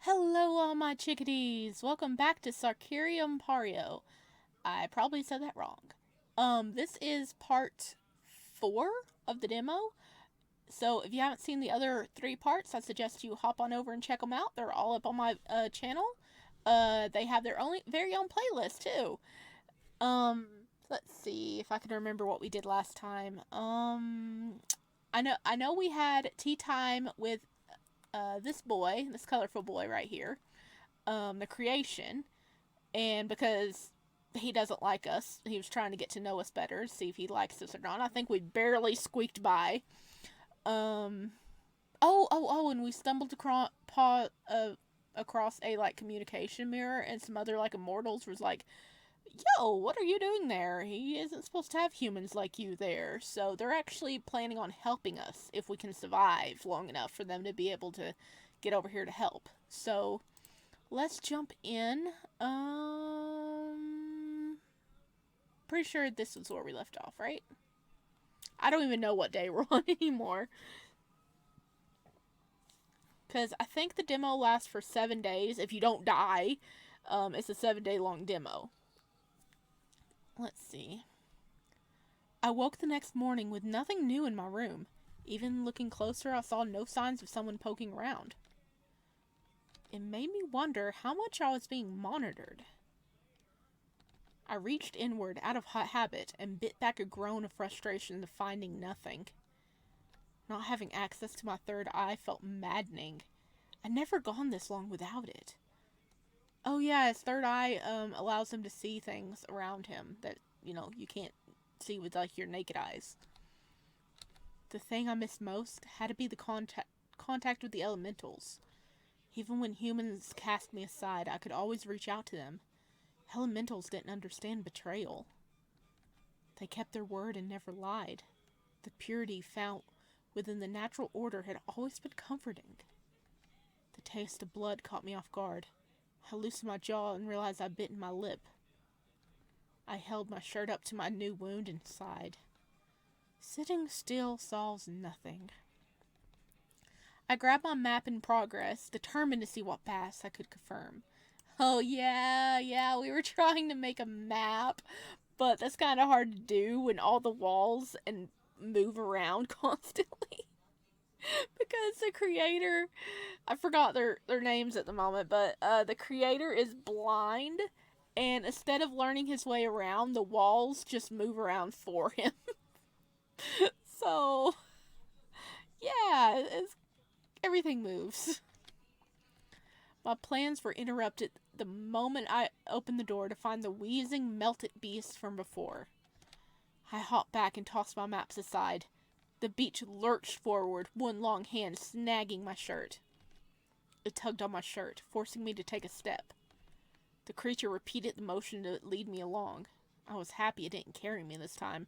Hello, all my chickadees! Welcome back to Sacrarium Pario. I probably said that wrong. This is part 4 of the demo. So if you haven't seen the other 3 parts, I suggest you hop on over and check them out. They're all up on my channel. They have their very own playlist too. Let's see if I can remember what we did last time. I know we had tea time with this colorful boy right here, the creation, and because he doesn't like us, he was trying to get to know us better, see if he likes us or not. I think we barely squeaked by. Um, and we stumbled across a like communication mirror, and some other like immortals was like, "Yo, what are you doing there? He isn't supposed to have humans like you there." So they're actually planning on helping us if we can survive long enough for them to be able to get over here to help. So let's jump in. Pretty sure this was where we left off, right? I don't even know what day we're on anymore. Because I think the demo lasts for 7 days. If you don't die, it's a 7-day long demo. Let's see. I woke the next morning with nothing new in my room. Even looking closer, I saw no signs of someone poking around. It made me wonder how much I was being monitored. I reached inward out of habit and bit back a groan of frustration at finding nothing. Not having access to my third eye felt maddening. I'd never gone this long without it. Oh yeah, his third eye allows him to see things around him that, you can't see with like your naked eyes. The thing I missed most had to be the contact with the elementals. Even when humans cast me aside, I could always reach out to them. Elementals didn't understand betrayal. They kept their word and never lied. The purity found within the natural order had always been comforting. The taste of blood caught me off guard. I loosened my jaw and realized I'd bitten my lip. I held my shirt up to my new wound and sighed. Sitting still solves nothing. I grabbed my map in progress, determined to see what paths I could confirm. Oh yeah, we were trying to make a map, but that's kind of hard to do when all the walls and move around constantly. Because the creator, I forgot their names at the moment, but the creator is blind, and instead of learning his way around, the walls just move around for him. So yeah, everything moves. My plans were interrupted the moment I opened the door to find the wheezing, melted beast from before. I hopped back and tossed my maps aside. The beach lurched forward, one long hand snagging my shirt. It tugged on my shirt, forcing me to take a step. The creature repeated the motion to lead me along. I was happy it didn't carry me this time.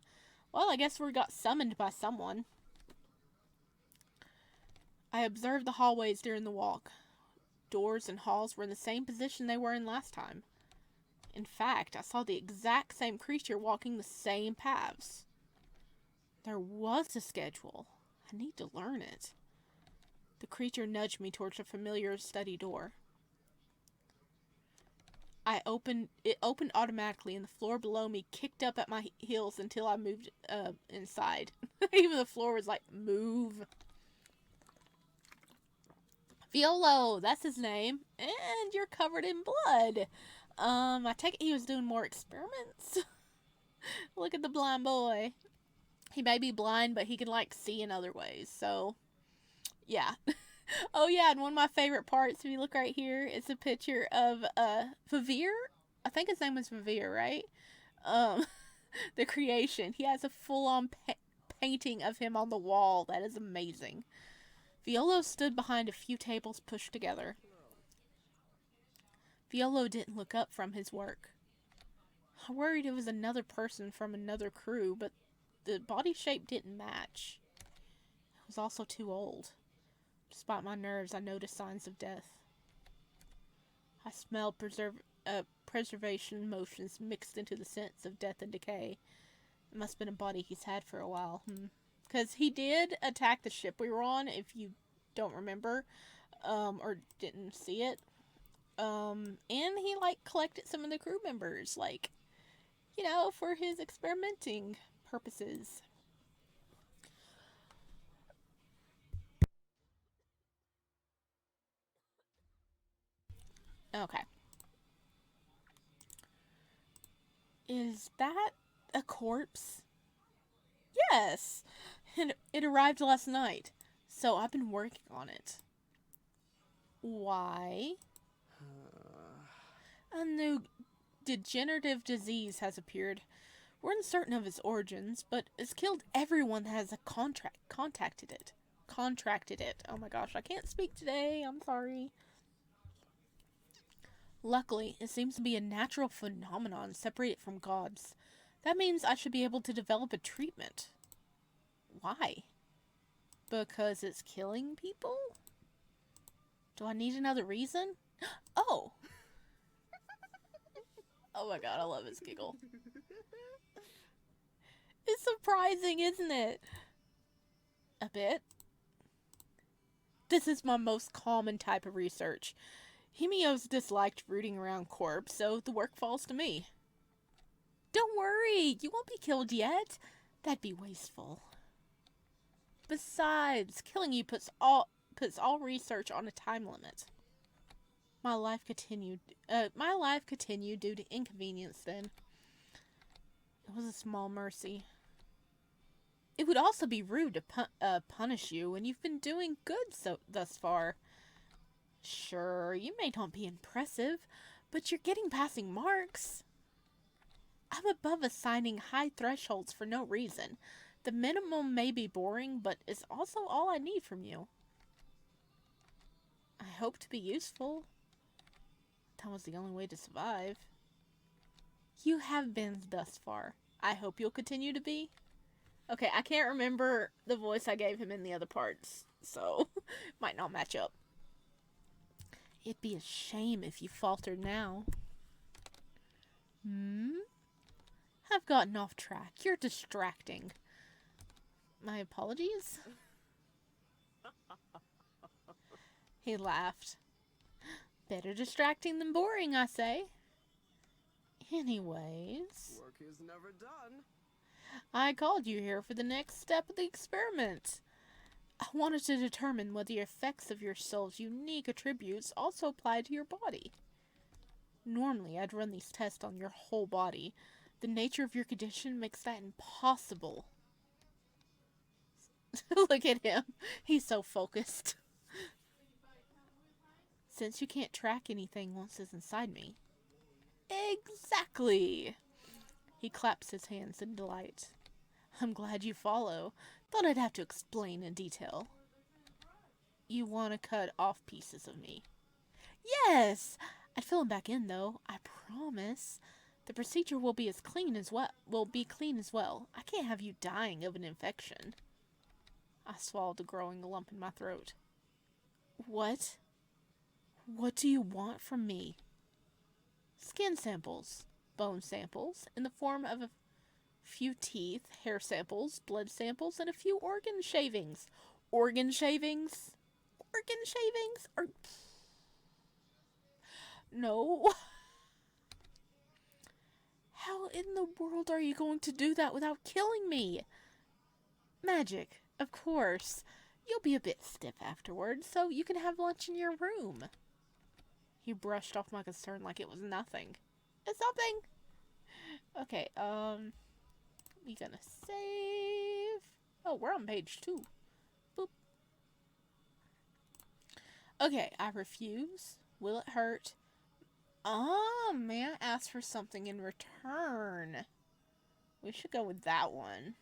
Well, I guess we got summoned by someone. I observed the hallways during the walk. Doors and halls were in the same position they were in last time. In fact, I saw the exact same creature walking the same paths. There was a schedule. I need to learn it. The creature nudged me towards a familiar study door. It opened automatically, and the floor below me kicked up at my heels until I moved inside. Even the floor was like, move. Violo, that's his name. And you're covered in blood. I take it he was doing more experiments. Look at the blind boy. He may be blind, but he can like see in other ways. So, yeah. Oh yeah, and one of my favorite parts, if you look right here, it's a picture of Vivere. I think his name was Vivere, right? Um, the creation. He has a full-on painting of him on the wall. That is amazing. Violo stood behind a few tables pushed together. Violo didn't look up from his work. I worried it was another person from another crew, but the body shape didn't match. It was also too old. Despite my nerves, I noticed signs of death. I smelled preservation motions mixed into the scents of death and decay. It must have been a body he's had for a while. Because he did attack the ship we were on, if you don't remember. or didn't see it. And he, like, collected some of the crew members, like, for his experimenting purposes. Okay. Is that a corpse? Yes! It arrived last night, so I've been working on it. Why? A new degenerative disease has appeared. We're uncertain of its origins, but it's killed everyone that has contacted it. Contracted it. Oh my gosh, I can't speak today. I'm sorry. Luckily, it seems to be a natural phenomenon separated from gods. That means I should be able to develop a treatment. Why? Because it's killing people? Do I need another reason? Oh! Oh my god, I love his giggle. It's surprising, isn't it? A bit. This is my most common type of research. Hemios disliked rooting around corpse, so the work falls to me. Don't worry, you won't be killed yet. That'd be wasteful. Besides, killing you puts all research on a time limit. My life continued due to inconvenience then. It was a small mercy. It would also be rude to punish you when you've been doing good thus far. Sure, you may not be impressive, but you're getting passing marks. I'm above assigning high thresholds for no reason. The minimum may be boring, but it's also all I need from you. I hope to be useful. That was the only way to survive. You have been thus far. I hope you'll continue to be. Okay, I can't remember the voice I gave him in the other parts, so might not match up. It'd be a shame if you faltered now. I've gotten off track. You're distracting. My apologies. He laughed. Better distracting than boring, I say. Anyways. Work is never done. I called you here for the next step of the experiment. I wanted to determine whether the effects of your soul's unique attributes also apply to your body. Normally, I'd run these tests on your whole body. The nature of your condition makes that impossible. Look at him. He's so focused. Since you can't track anything once it's inside me. Exactly. He claps his hands in delight. I'm glad you follow. Thought I'd have to explain in detail. You want to cut off pieces of me? Yes! I'd fill them back in, though. I promise. The procedure will be clean as well. I can't have you dying of an infection. I swallowed a growing lump in my throat. What? What do you want from me? Skin samples, bone samples, in the form of a few teeth, hair samples, blood samples, and a few organ shavings. Organ shavings? Organ shavings? No. How in the world are you going to do that without killing me? Magic, of course. You'll be a bit stiff afterwards, so you can have lunch in your room. He brushed off my concern like it was nothing. It's something. Okay, we gonna save. Oh, we're on page 2. Boop. Okay, I refuse. Will it hurt? May I ask for something in return? We should go with that one.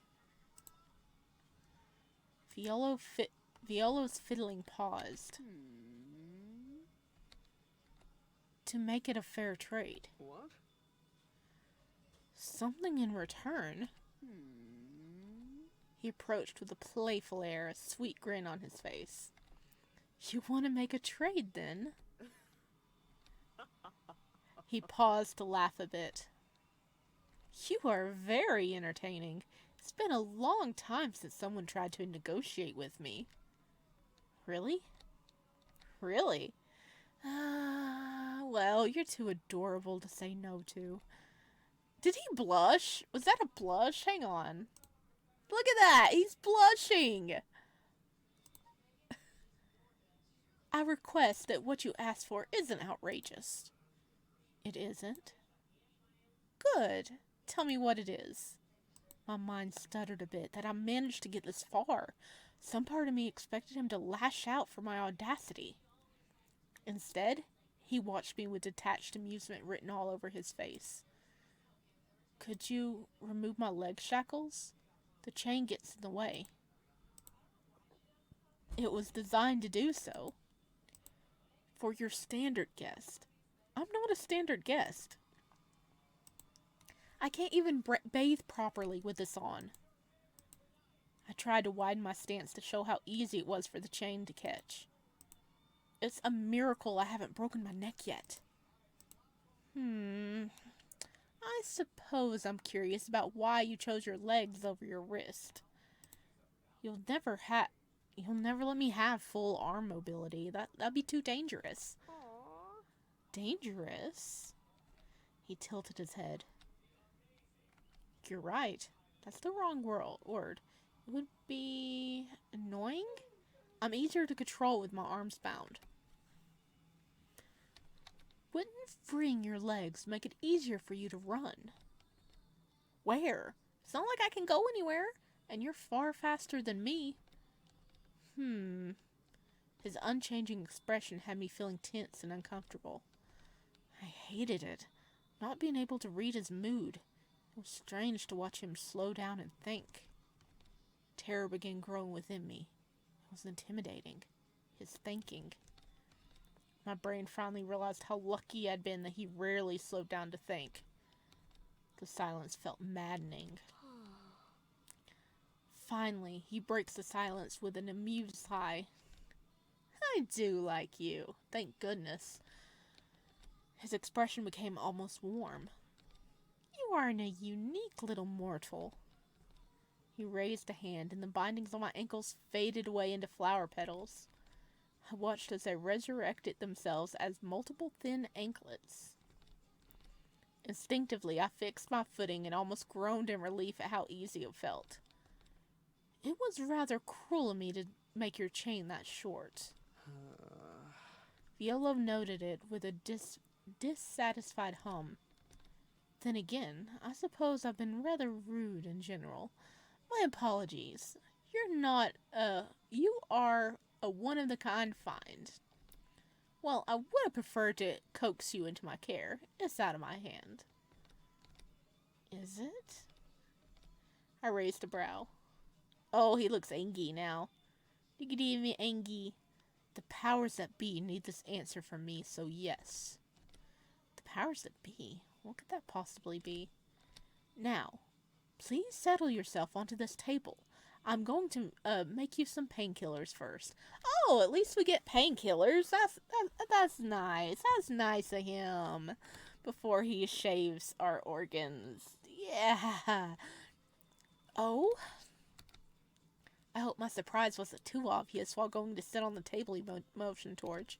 Violo's fiddling paused. To make it a fair trade. What? Something in return? He approached with a playful air, a sweet grin on his face. You want to make a trade, then? He paused to laugh a bit. You are very entertaining. It's been a long time since someone tried to negotiate with me. Really? Really? Well, you're too adorable to say no to. Did he blush? Was that a blush? Hang on. Look at that! He's blushing! I request that what you asked for isn't outrageous. It isn't? Good. Tell me what it is. My mind stuttered a bit that I managed to get this far. Some part of me expected him to lash out for my audacity. Instead, he watched me with detached amusement written all over his face. Could you remove my leg shackles? The chain gets in the way. It was designed to do so. For your standard guest. I'm not a standard guest. I can't even bathe properly with this on. I tried to widen my stance to show how easy it was for the chain to catch. It's a miracle I haven't broken my neck yet. I suppose I'm curious about why you chose your legs over your wrist. You'll never let me have full arm mobility. That'd be too dangerous. Aww. Dangerous? He tilted his head. You're right. That's the wrong word. It would be annoying? I'm easier to control with my arms bound. Wouldn't freeing your legs make it easier for you to run? Where? It's not like I can go anywhere, and you're far faster than me. His unchanging expression had me feeling tense and uncomfortable. I hated it, not being able to read his mood. It was strange to watch him slow down and think. Terror began growing within me. It was intimidating. His thinking. My brain finally realized how lucky I'd been that he rarely slowed down to think. The silence felt maddening. Finally, he breaks the silence with an amused sigh. I do like you, thank goodness. His expression became almost warm. You are a unique little mortal. He raised a hand, and the bindings on my ankles faded away into flower petals. I watched as they resurrected themselves as multiple thin anklets. Instinctively, I fixed my footing and almost groaned in relief at how easy it felt. It was rather cruel of me to make your chain that short. Violo noted it with a dissatisfied hum. Then again, I suppose I've been rather rude in general. My apologies. You are a one-of-the-kind find. Well, I would have preferred to coax you into my care. It's out of my hand. Is it? I raised a brow. Oh, he looks angry now. Diggity angry. The powers that be need this answer from me, so yes. The powers that be? What could that possibly be? Now, please settle yourself onto this table. I'm going to make you some painkillers first. Oh, at least we get painkillers. That's nice. That's nice of him. Before he shaves our organs. Yeah. Oh? I hope my surprise wasn't too obvious while going to sit on the table he motioned towards.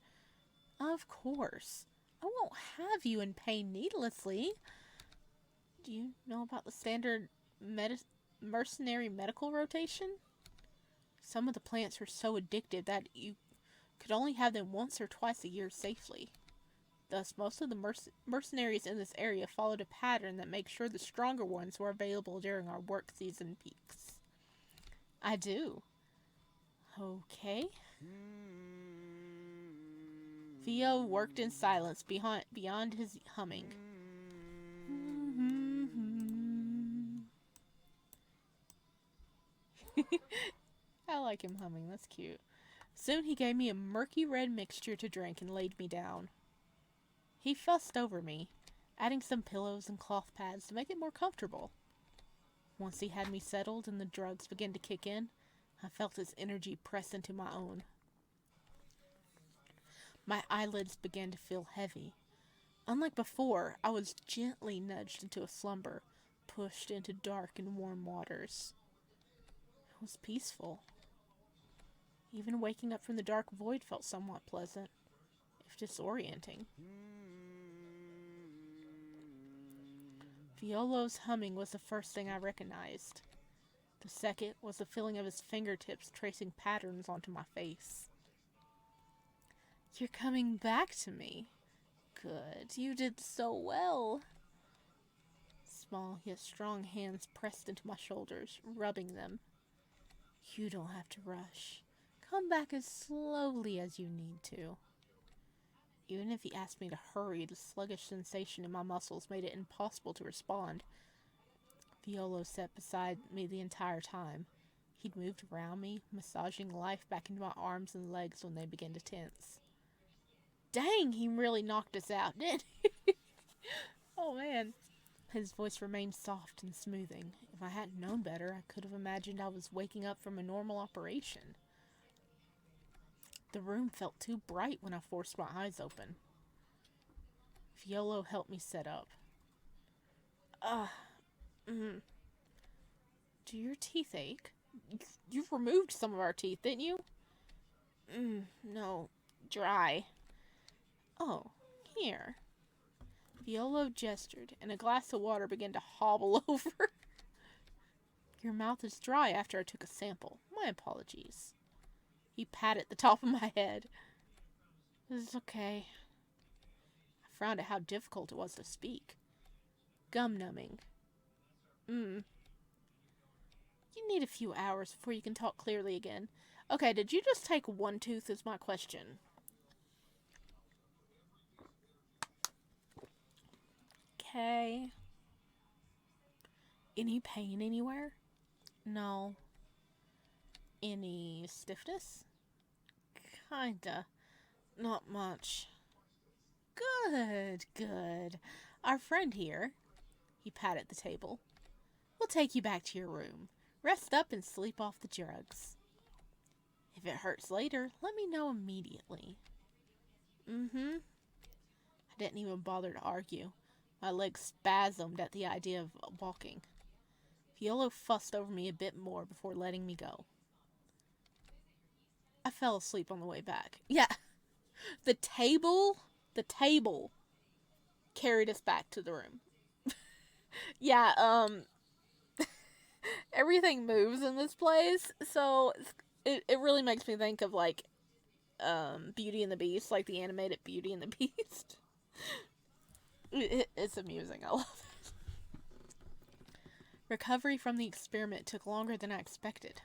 Of course. I won't have you in pain needlessly. Do you know about the standard mercenary medical rotation? Some of the plants were so addictive that you could only have them once or twice a year safely. Thus, most of the mercenaries in this area followed a pattern that makes sure the stronger ones were available during our work season peaks. I do. Okay. Theo worked in silence beyond his humming. I like him humming, that's cute. Soon he gave me a murky red mixture to drink and laid me down. He fussed over me, adding some pillows and cloth pads to make it more comfortable. Once he had me settled and the drugs began to kick in, I felt his energy press into my own. My eyelids began to feel heavy. Unlike before, I was gently nudged into a slumber, pushed into dark and warm waters. It was peaceful. Even waking up from the dark void felt somewhat pleasant, if disorienting. Violo's humming was the first thing I recognized. The second was the feeling of his fingertips tracing patterns onto my face. You're coming back to me. Good, you did so well. Small yet strong hands pressed into my shoulders, rubbing them. You don't have to rush. Come back as slowly as you need to. Even if he asked me to hurry, the sluggish sensation in my muscles made it impossible to respond. Violo sat beside me the entire time. He'd moved around me, massaging life back into my arms and legs when they began to tense. Dang, he really knocked us out, didn't he? Oh, man. His voice remained soft and smoothing. If I hadn't known better, I could have imagined I was waking up from a normal operation. The room felt too bright when I forced my eyes open. Violo helped me sit up. Do your teeth ache? You've removed some of our teeth, didn't you? No. Dry. Oh, here. Violo gestured, and a glass of water began to hobble over. Your mouth is dry after I took a sample. My apologies. He patted the top of my head. It's okay. I frowned at how difficult it was to speak. Gum numbing. You need a few hours before you can talk clearly again. Okay, did you just take one tooth is my question. Okay. Any pain anywhere? No. Any stiffness? Kinda. Not much. Good. Our friend here, he patted the table, will take you back to your room. Rest up and sleep off the drugs. If it hurts later, let me know immediately. I didn't even bother to argue. My legs spasmed at the idea of walking. Violo fussed over me a bit more before letting me go. I fell asleep on the way back. Yeah, the table carried us back to the room. Yeah, everything moves in this place, so it really makes me think of, like, Beauty and the Beast, like the animated Beauty and the Beast. It's amusing, I love it. Recovery from the experiment took longer than I expected.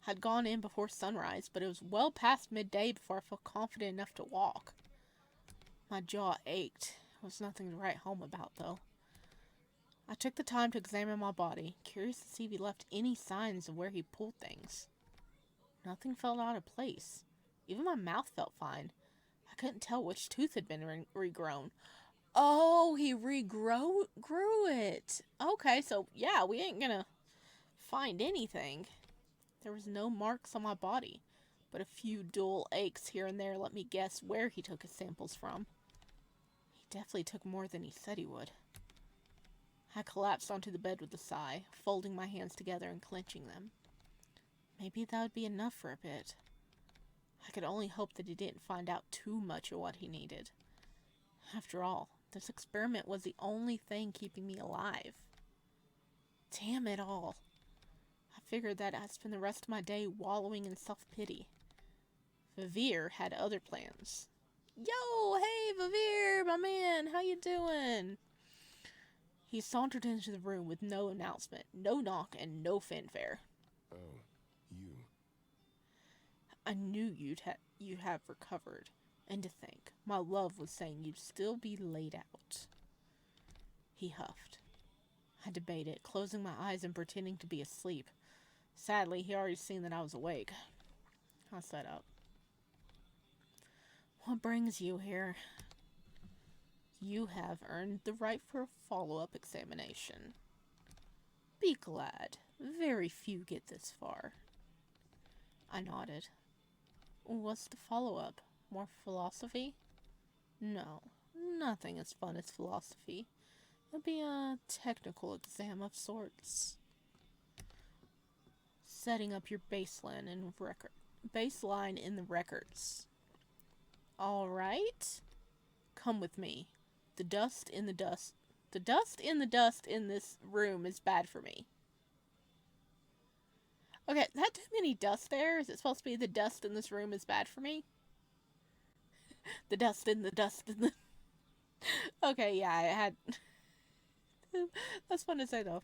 I'd gone in before sunrise, but it was well past midday before I felt confident enough to walk. My jaw ached. There was nothing to write home about, though. I took the time to examine my body, curious to see if he left any signs of where he pulled things. Nothing felt out of place. Even my mouth felt fine. I couldn't tell which tooth had been regrown. Oh, he grew it. Okay, so yeah, we ain't gonna find anything. There was no marks on my body, but a few dull aches here and there let me guess where he took his samples from. He definitely took more than he said he would. I collapsed onto the bed with a sigh, folding my hands together and clenching them. Maybe that would be enough for a bit. I could only hope that he didn't find out too much of what he needed. After all, this experiment was the only thing keeping me alive. Damn it all. I figured that I'd spend the rest of my day wallowing in self-pity. Vivere had other plans. Yo, hey Vivere, my man, how you doing? He sauntered into the room with no announcement, no knock, and no fanfare. Oh, you. I knew you'd have recovered. And to think, my love was saying you'd still be laid out. He huffed. I debated, closing my eyes and pretending to be asleep. Sadly, he already seen that I was awake. I sat up. What brings you here? You have earned the right for a follow-up examination. Be glad. Very few get this far. I nodded. What's the follow-up? More philosophy? No, nothing as fun as philosophy. It'll be a technical exam of sorts. Setting up your baseline and baseline in the records. Alright. Come with me. The dust in the dust. The dust in this room is bad for me. Okay, is that too many dust there? Is it supposed to be the dust in this room is bad for me? The dust in the... Okay, yeah, I had... That's fun to say, though.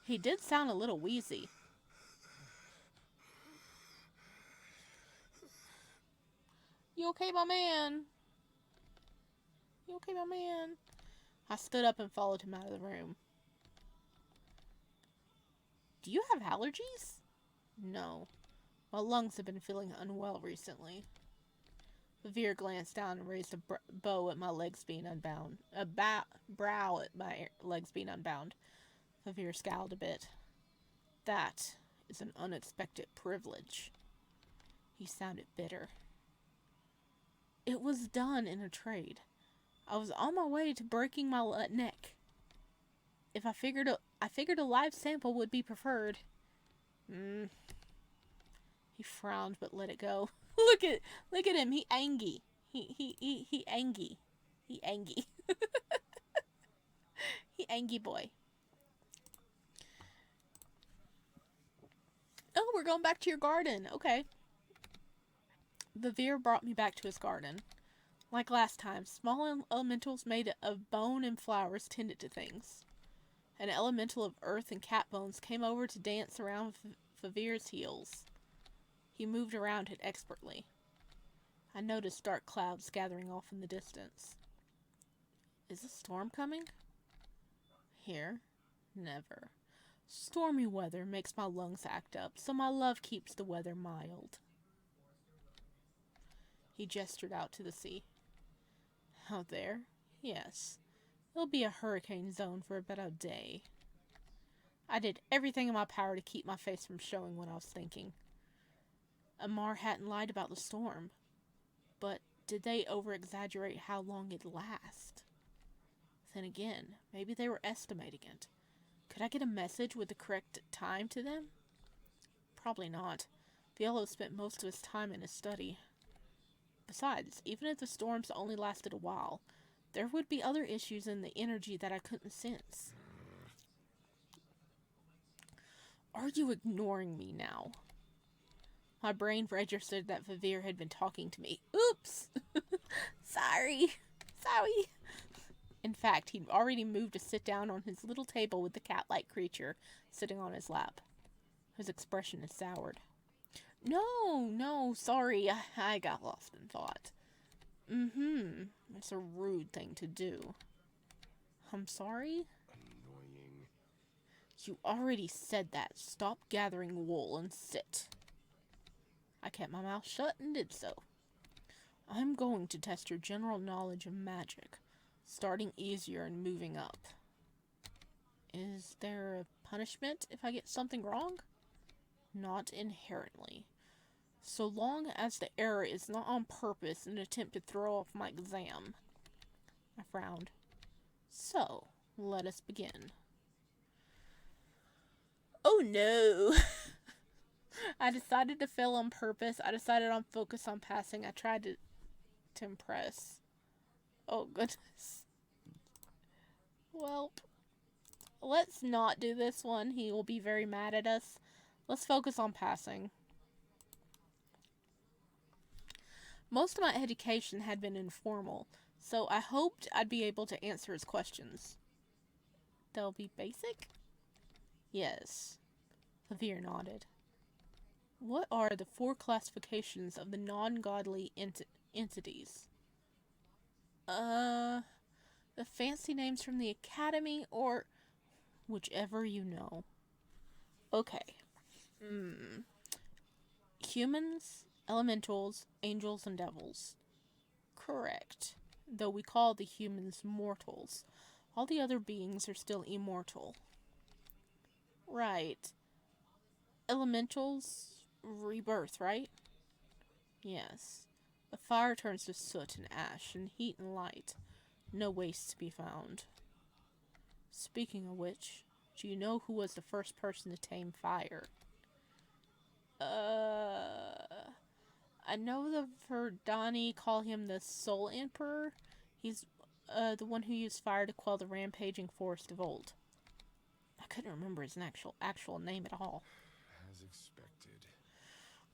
He did sound a little wheezy. You okay, my man? You okay, my man? I stood up and followed him out of the room. Do you have allergies? No. My lungs have been feeling unwell recently. Vivere glanced down and raised a bow at my legs being unbound. A brow at my legs being unbound. Vivere scowled a bit. That is an unexpected privilege. He sounded bitter. It was done in a trade. I was on my way to breaking my neck. If I figured a live sample would be preferred. He frowned but let it go. Look at him. He angy. He angy. He angy. He angy boy. Oh, we're going back to your garden. Okay. Vivere brought me back to his garden. Like last time, small elementals made of bone and flowers tended to things. An elemental of earth and cat bones came over to dance around Vivere's heels. He moved around it expertly. I noticed dark clouds gathering off in the distance. Is a storm coming? Here? Never. Stormy weather makes my lungs act up, so my love keeps the weather mild. He gestured out to the sea. Out there? Yes. It'll be a hurricane zone for about a day. I did everything in my power to keep my face from showing what I was thinking. Amar hadn't lied about the storm. But did they over-exaggerate how long it'd last? Then again, maybe they were estimating it. Could I get a message with the correct time to them? Probably not. Violo spent most of his time in his study. Besides, even if the storms only lasted a while, there would be other issues in the energy that I couldn't sense. Are you ignoring me now? My brain registered that Vivere had been talking to me. Oops! Sorry. In fact, he'd already moved to sit down on his little table with the cat-like creature sitting on his lap. His expression had soured. No, sorry. I got lost in thought. It's a rude thing to do. I'm sorry? Annoying. You already said that. Stop gathering wool and sit. I kept my mouth shut and did so. I'm going to test your general knowledge of magic, starting easier and moving up. Is there a punishment if I get something wrong? Not inherently. So long as the error is not on purpose in an attempt to throw off my exam. I frowned. So, let us begin. Oh no! I decided to fail on purpose. I decided on focus on passing. I tried to impress. Oh goodness. Well, let's not do this one. He will be very mad at us. Let's focus on passing. Most of my education had been informal, so I hoped I'd be able to answer his questions. They'll be basic? Yes. Vivere nodded. What are the 4 classifications of the non-godly entities? The fancy names from the academy, or whichever you know. Okay. Humans, elementals, angels, and devils. Correct. Though we call the humans mortals. All the other beings are still immortal. Right. Elementals, rebirth, right? Yes. The fire turns to soot and ash, and heat and light. No waste to be found. Speaking of which, do you know who was the first person to tame fire? I know the Verdani call him the Soul Emperor. He's the one who used fire to quell the rampaging forest of old. I couldn't remember his actual name at all. As expected.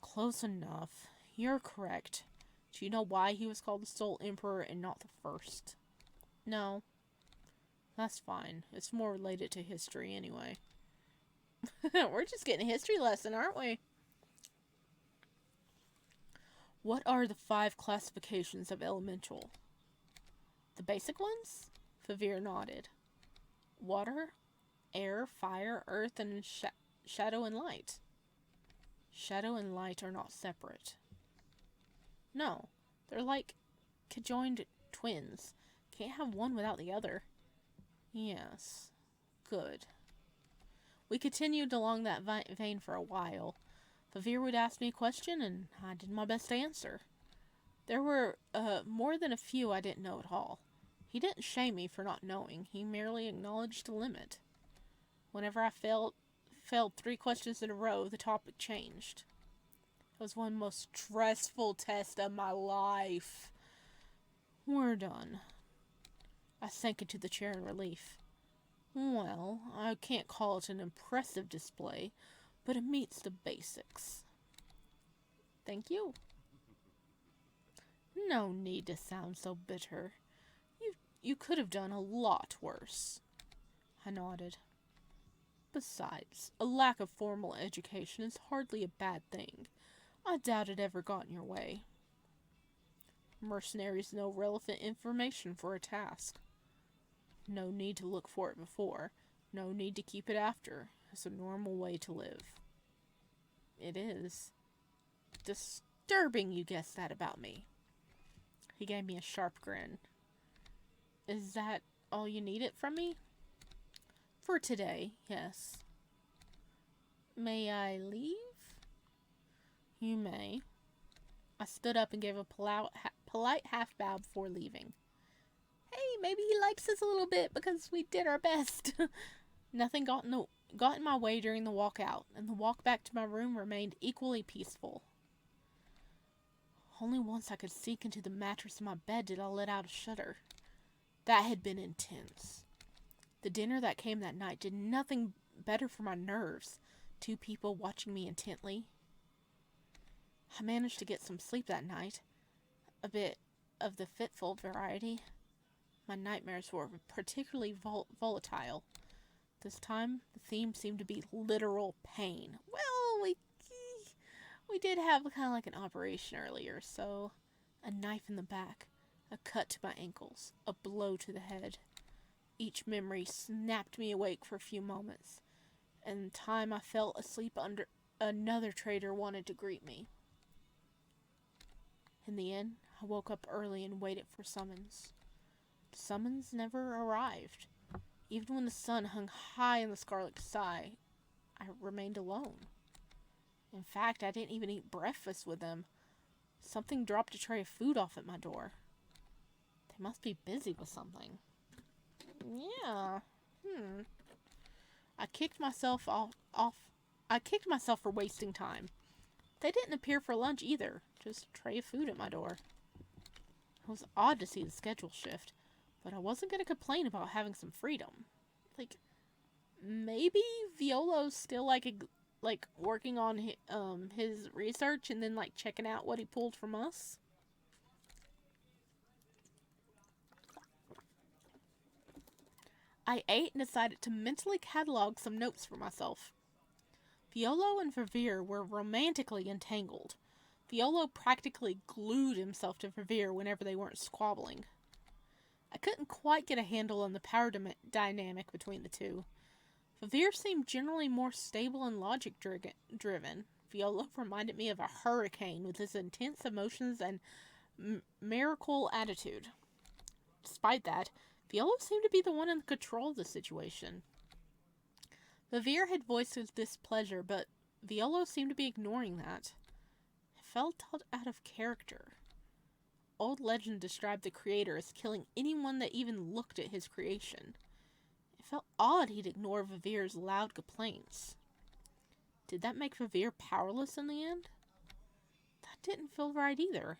Close enough. You're correct. Do you know why he was called the Soul Emperor and not the first? No. That's fine. It's more related to history anyway. We're just getting a history lesson, aren't we? What are the 5 classifications of elemental? The basic ones? Vivere nodded. Water, air, fire, earth, and shadow and light. Shadow and light are not separate. No, they're like conjoined twins. Can't have one without the other. Yes, good. We continued along that vein for a while. Vivere would ask me a question, and I did my best to answer. There were more than a few I didn't know at all. He didn't shame me for not knowing. He merely acknowledged the limit. Whenever I failed 3 questions in a row, the topic changed. It was one of the most stressful tests of my life. We're done. I sank into the chair in relief. Well, I can't call it an impressive display, but it meets the basics. Thank you. No need to sound so bitter. You could have done a lot worse. I nodded. Besides, a lack of formal education is hardly a bad thing. I doubt it ever got in your way. Mercenaries know relevant information for a task. No need to look for it before. No need to keep it after. It's a normal way to live. It is. Disturbing you guessed that about me. He gave me a sharp grin. Is that all you needed from me? For today, yes. May I leave? You may. I stood up and gave a polite half bow before leaving. Hey, maybe he likes us a little bit because we did our best. Nothing got in my way during the walk out, and the walk back to my room remained equally peaceful. Only once I could sink into the mattress of my bed did I let out a shudder. That had been intense. The dinner that came that night did nothing better for my nerves. 2 people watching me intently. I managed to get some sleep that night. A bit of the fitful variety. My nightmares were particularly volatile. This time, the theme seemed to be literal pain. Well, we did have kind of like an operation earlier, so a knife in the back, a cut to my ankles, a blow to the head. Each memory snapped me awake for a few moments, and in time I fell asleep under another traitor wanted to greet me. In the end, I woke up early and waited for summons. The summons never arrived. Even when the sun hung high in the scarlet sky, I remained alone. In fact, I didn't even eat breakfast with them. Something dropped a tray of food off at my door. They must be busy with something. Yeah. I kicked myself I kicked myself for wasting time. They didn't appear for lunch either. Just a tray of food at my door. It was odd to see the schedule shift, but I wasn't going to complain about having some freedom. Like, maybe Violo's still like working on his research and then like checking out what he pulled from us. I ate and decided to mentally catalog some notes for myself. Violo and Vivere were romantically entangled. Violo practically glued himself to Vivere whenever they weren't squabbling. I couldn't quite get a handle on the power dynamic between the two. Vivere seemed generally more stable and logic-driven. Violo reminded me of a hurricane with his intense emotions and miracle attitude. Despite that, Violo seemed to be the one in control of the situation. Vivere had voiced his displeasure, but Violo seemed to be ignoring that. It felt out of character. Old legend described the creator as killing anyone that even looked at his creation. It felt odd he'd ignore Vivere's loud complaints. Did that make Vivere powerless in the end? That didn't feel right either.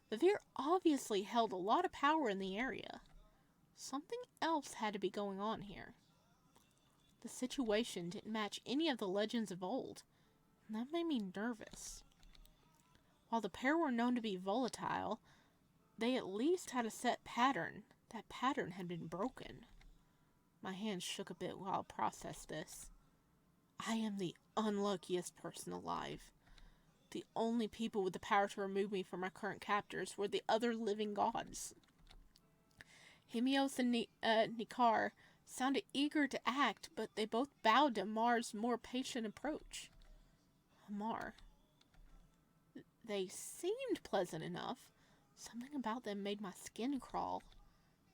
Vivere obviously held a lot of power in the area. Something else had to be going on here. The situation didn't match any of the legends of old, and that made me nervous. While the pair were known to be volatile, they at least had a set pattern. That pattern had been broken. My hands shook a bit while I processed this. I am the unluckiest person alive. The only people with the power to remove me from my current captors were the other living gods. Hemios and Nikar sounded eager to act, but they both bowed to Mar's more patient approach. Mar. They seemed pleasant enough. Something about them made my skin crawl.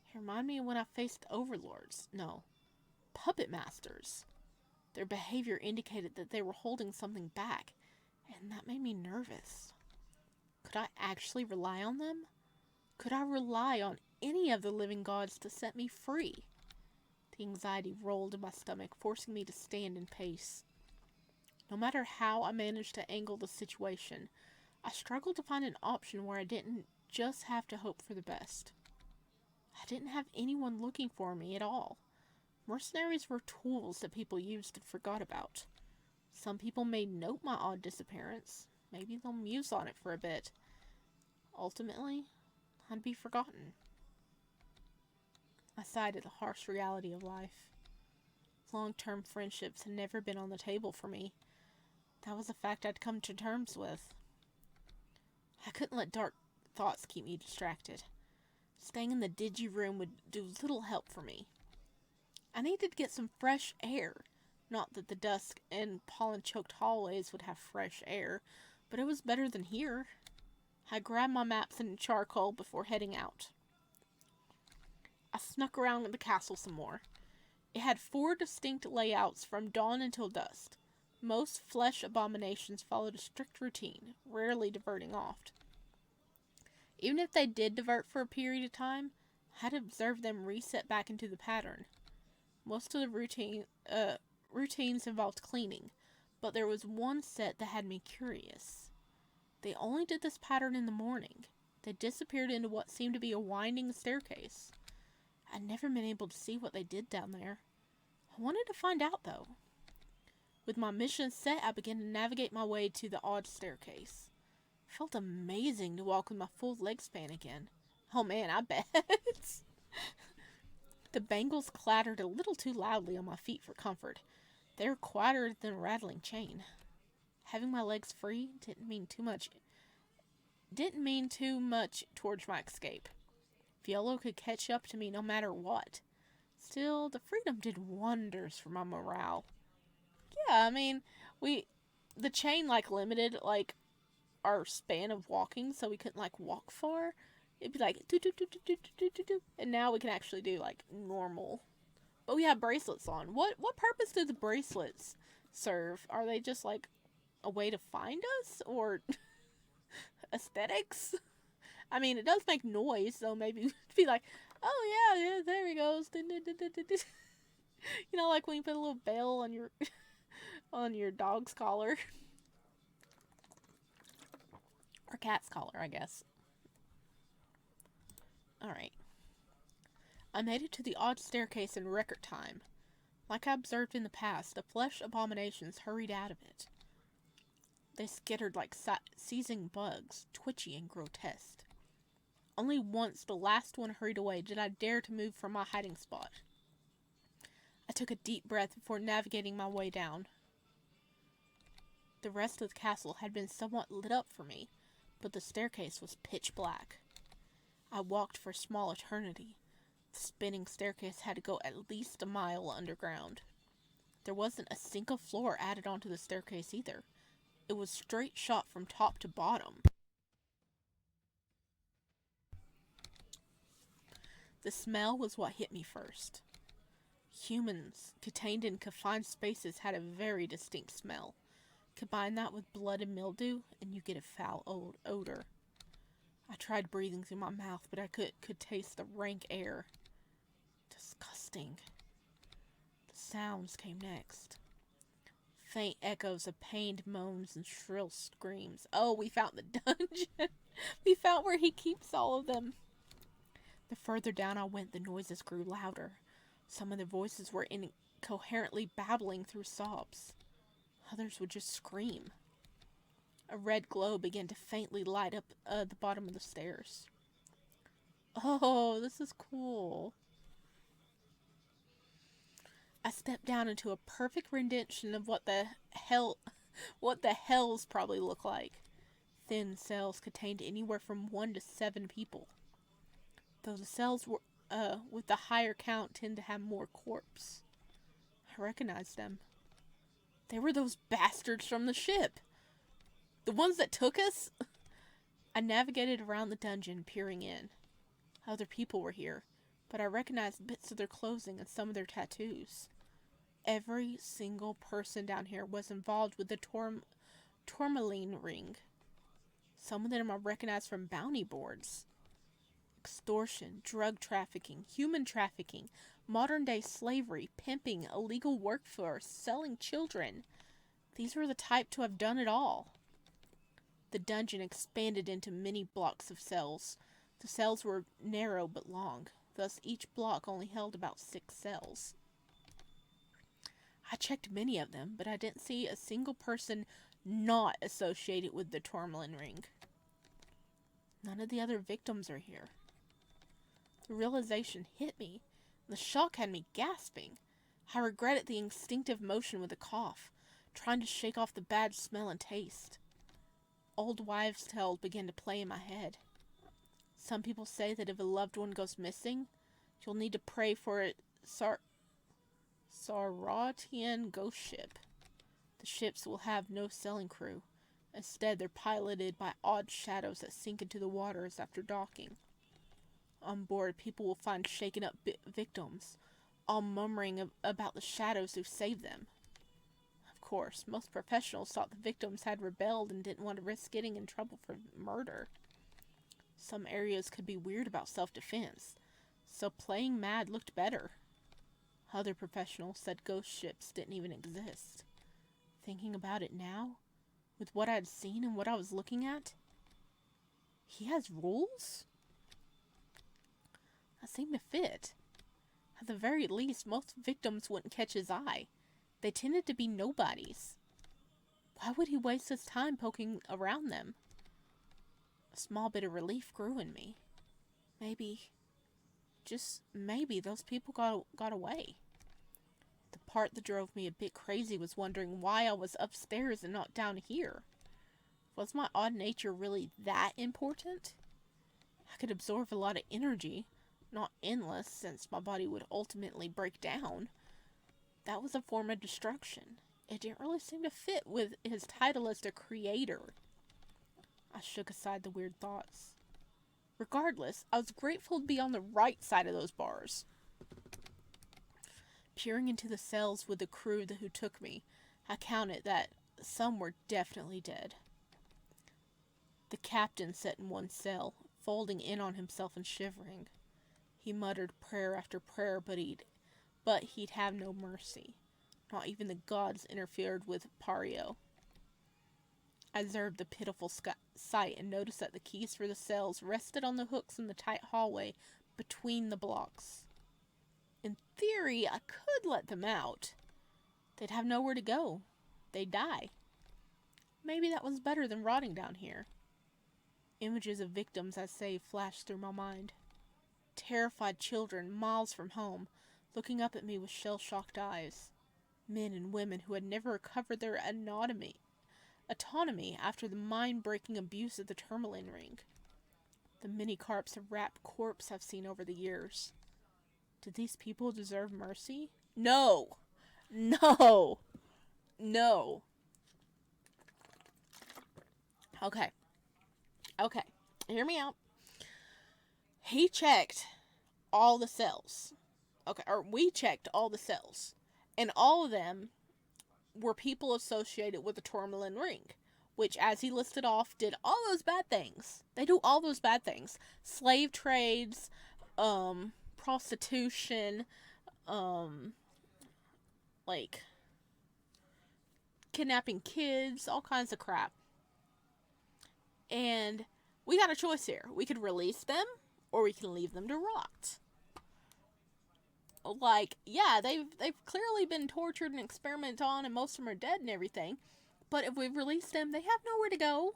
It reminded me of when I faced overlords. No, puppet masters. Their behavior indicated that they were holding something back, and that made me nervous. Could I actually rely on them? Could I rely on any of the living gods to set me free? The anxiety rolled in my stomach, forcing me to stand and pace. No matter how I managed to angle the situation, I struggled to find an option where I didn't just have to hope for the best. I didn't have anyone looking for me at all. Mercenaries were tools that people used and forgot about. Some people may note my odd disappearance. Maybe they'll muse on it for a bit. Ultimately, I'd be forgotten. I sighed at the harsh reality of life. Long-term friendships had never been on the table for me. That was a fact I'd come to terms with. I couldn't let dark thoughts keep me distracted. Staying in the dingy room would do little help for me. I needed to get some fresh air. Not that the dusk and pollen-choked hallways would have fresh air, but it was better than here. I grabbed my maps and charcoal before heading out. I snuck around the castle some more. It had 4 distinct layouts from dawn until dusk. Most flesh abominations followed a strict routine, rarely diverting off. Even if they did divert for a period of time, I had observed them reset back into the pattern. Most of the routines involved cleaning, but there was one set that had me curious. They only did this pattern in the morning. They disappeared into what seemed to be a winding staircase. I'd never been able to see what they did down there. I wanted to find out, though. With my mission set, I began to navigate my way to the odd staircase. It felt amazing to walk with my full leg span again. Oh man, I bet. The bangles clattered a little too loudly on my feet for comfort. They were quieter than a rattling chain. Having my legs free didn't mean too much towards my escape. Violo could catch up to me no matter what. Still, the freedom did wonders for my morale. Yeah, I mean, the chain, limited, our span of walking, so we couldn't, walk far. It'd be like, do, do, do, do, do, do, do, do, and now we can actually do, normal. But we have bracelets on. What purpose do the bracelets serve? Are they just, a way to find us? Or aesthetics? I mean, it does make noise, so maybe we'd be like, oh yeah, there he goes. You know, like when you put a little bell on your on your dog's collar. Or cat's collar, I guess. Alright. I made it to the odd staircase in record time. Like I observed in the past, the flesh abominations hurried out of it. They skittered like seizing bugs, twitchy and grotesque. Only once, the last one hurried away, did I dare to move from my hiding spot. I took a deep breath before navigating my way down. The rest of the castle had been somewhat lit up for me, but the staircase was pitch black. I walked for a small eternity. The spinning staircase had to go at least a mile underground. There wasn't a single floor added onto the staircase either. It was straight shot from top to bottom. The smell was what hit me first. Humans, contained in confined spaces, had a very distinct smell. Combine that with blood and mildew, and you get a foul odor. I tried breathing through my mouth, but I could taste the rank air. Disgusting. The sounds came next. Faint echoes of pained moans and shrill screams. Oh, we found the dungeon. We found where he keeps all of them. The further down I went, the noises grew louder. Some of the voices were incoherently babbling through sobs. Others would just scream. A red glow began to faintly light up the bottom of the stairs. Oh, this is cool. I stepped down into a perfect rendition of what the hells probably look like. Thin cells contained anywhere from 1 to 7 people. Though the cells were with the higher count tend to have more corpse. I recognized them. They were those bastards from the ship. The ones that took us? I navigated around the dungeon, peering in. Other people were here, but I recognized bits of their clothing and some of their tattoos. Every single person down here was involved with the tourmaline ring. Some of them I recognized from bounty boards. Extortion, drug trafficking, human trafficking, modern-day slavery, pimping, illegal workforce, selling children. These were the type to have done it all. The dungeon expanded into many blocks of cells. The cells were narrow but long, thus each block only held about 6 cells. I checked many of them, but I didn't see a single person not associated with the tourmaline ring. None of the other victims are here. The realization hit me. The shock had me gasping. I regretted the instinctive motion with the cough, trying to shake off the bad smell and taste. Old wives' tales began to play in my head. Some people say that if a loved one goes missing, you'll need to pray for a Sacrarium ghost ship. The ships will have no sailing crew. Instead, they're piloted by odd shadows that sink into the waters after docking. On board, people will find shaken up victims, all murmuring about the shadows who saved them. Of course, most professionals thought the victims had rebelled and didn't want to risk getting in trouble for murder. Some areas could be weird about self-defense, so playing mad looked better. Other professionals said ghost ships didn't even exist. Thinking about it now, with what I'd seen and what I was looking at, he has rules? That seemed to fit. At the very least, most victims wouldn't catch his eye. They tended to be nobodies. Why would he waste his time poking around them? A small bit of relief grew in me. Maybe, just maybe, those people got away. The part that drove me a bit crazy was wondering why I was upstairs and not down here. Was my odd nature really that important? I could absorb a lot of energy, not endless, since my body would ultimately break down. That was a form of destruction. It didn't really seem to fit with his title as the creator. I shook aside the weird thoughts. Regardless, I was grateful to be on the right side of those bars. Peering into the cells with the crew who took me, I counted that some were definitely dead. The captain sat in one cell, folding in on himself and shivering. He muttered prayer after prayer, but he'd have no mercy. Not even the gods interfered with Pario. I observed the pitiful sight and noticed that the keys for the cells rested on the hooks in the tight hallway between the blocks. In theory, I could let them out. They'd have nowhere to go. They'd die. Maybe that was better than rotting down here. Images of victims I saved flashed through my mind. Terrified children miles from home, looking up at me with shell-shocked eyes. Men and women who had never recovered their autonomy after the mind-breaking abuse of the tourmaline ring. The many carps of wrapped corpse I've seen over the years. Did these people deserve mercy? No! No! No! Okay. Hear me out. He checked all the cells. We checked all the cells. And all of them were people associated with the tourmaline ring, which, as he listed off, did all those bad things. They do all those bad things. Slave trades, prostitution, kidnapping kids, all kinds of crap. And we got a choice here. We could release them, or we can leave them to rot. Like, yeah, they've clearly been tortured and experimented on, and most of them are dead and everything. But if we release them, they have nowhere to go.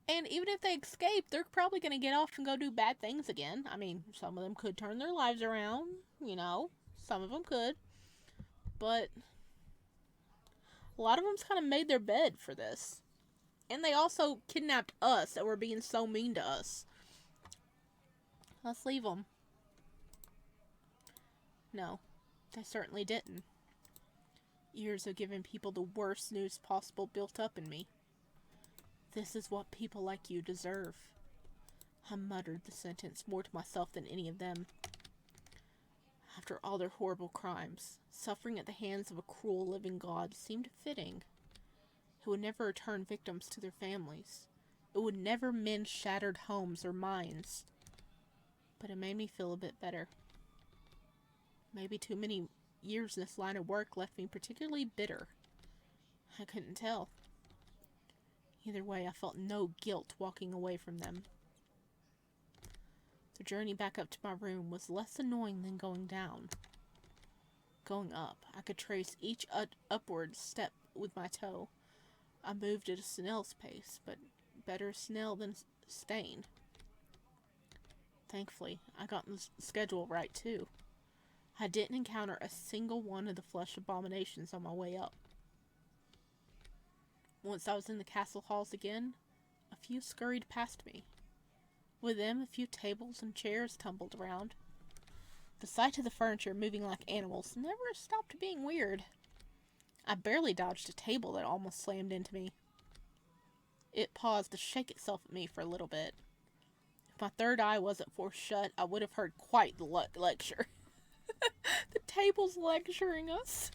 And even if they escape, they're probably going to get off and go do bad things again. I mean, some of them could turn their lives around, you know. Some of them could. But a lot of them's kind of made their bed for this. And they also kidnapped us that were being so mean to us. Let's leave them. No, they certainly didn't. Years of giving people the worst news possible built up in me. This is what people like you deserve. I muttered the sentence more to myself than any of them. After all their horrible crimes, suffering at the hands of a cruel living God seemed fitting. It would never return victims to their families. It would never mend shattered homes or minds. But it made me feel a bit better. Maybe too many years in this line of work left me particularly bitter. I couldn't tell. Either way, I felt no guilt walking away from them. The journey back up to my room was less annoying than going down. Going up, I could trace each upward step with my toe. I moved at a snail's pace, but better snail than stain. Thankfully, I got the schedule right too. I didn't encounter a single one of the flesh abominations on my way up. Once I was in the castle halls again, a few scurried past me. With them, a few tables and chairs tumbled around. The sight of the furniture moving like animals never stopped being weird. I barely dodged a table that almost slammed into me. It paused to shake itself at me for a little bit. If my third eye wasn't forced shut, I would have heard quite the lecture. The table's lecturing us.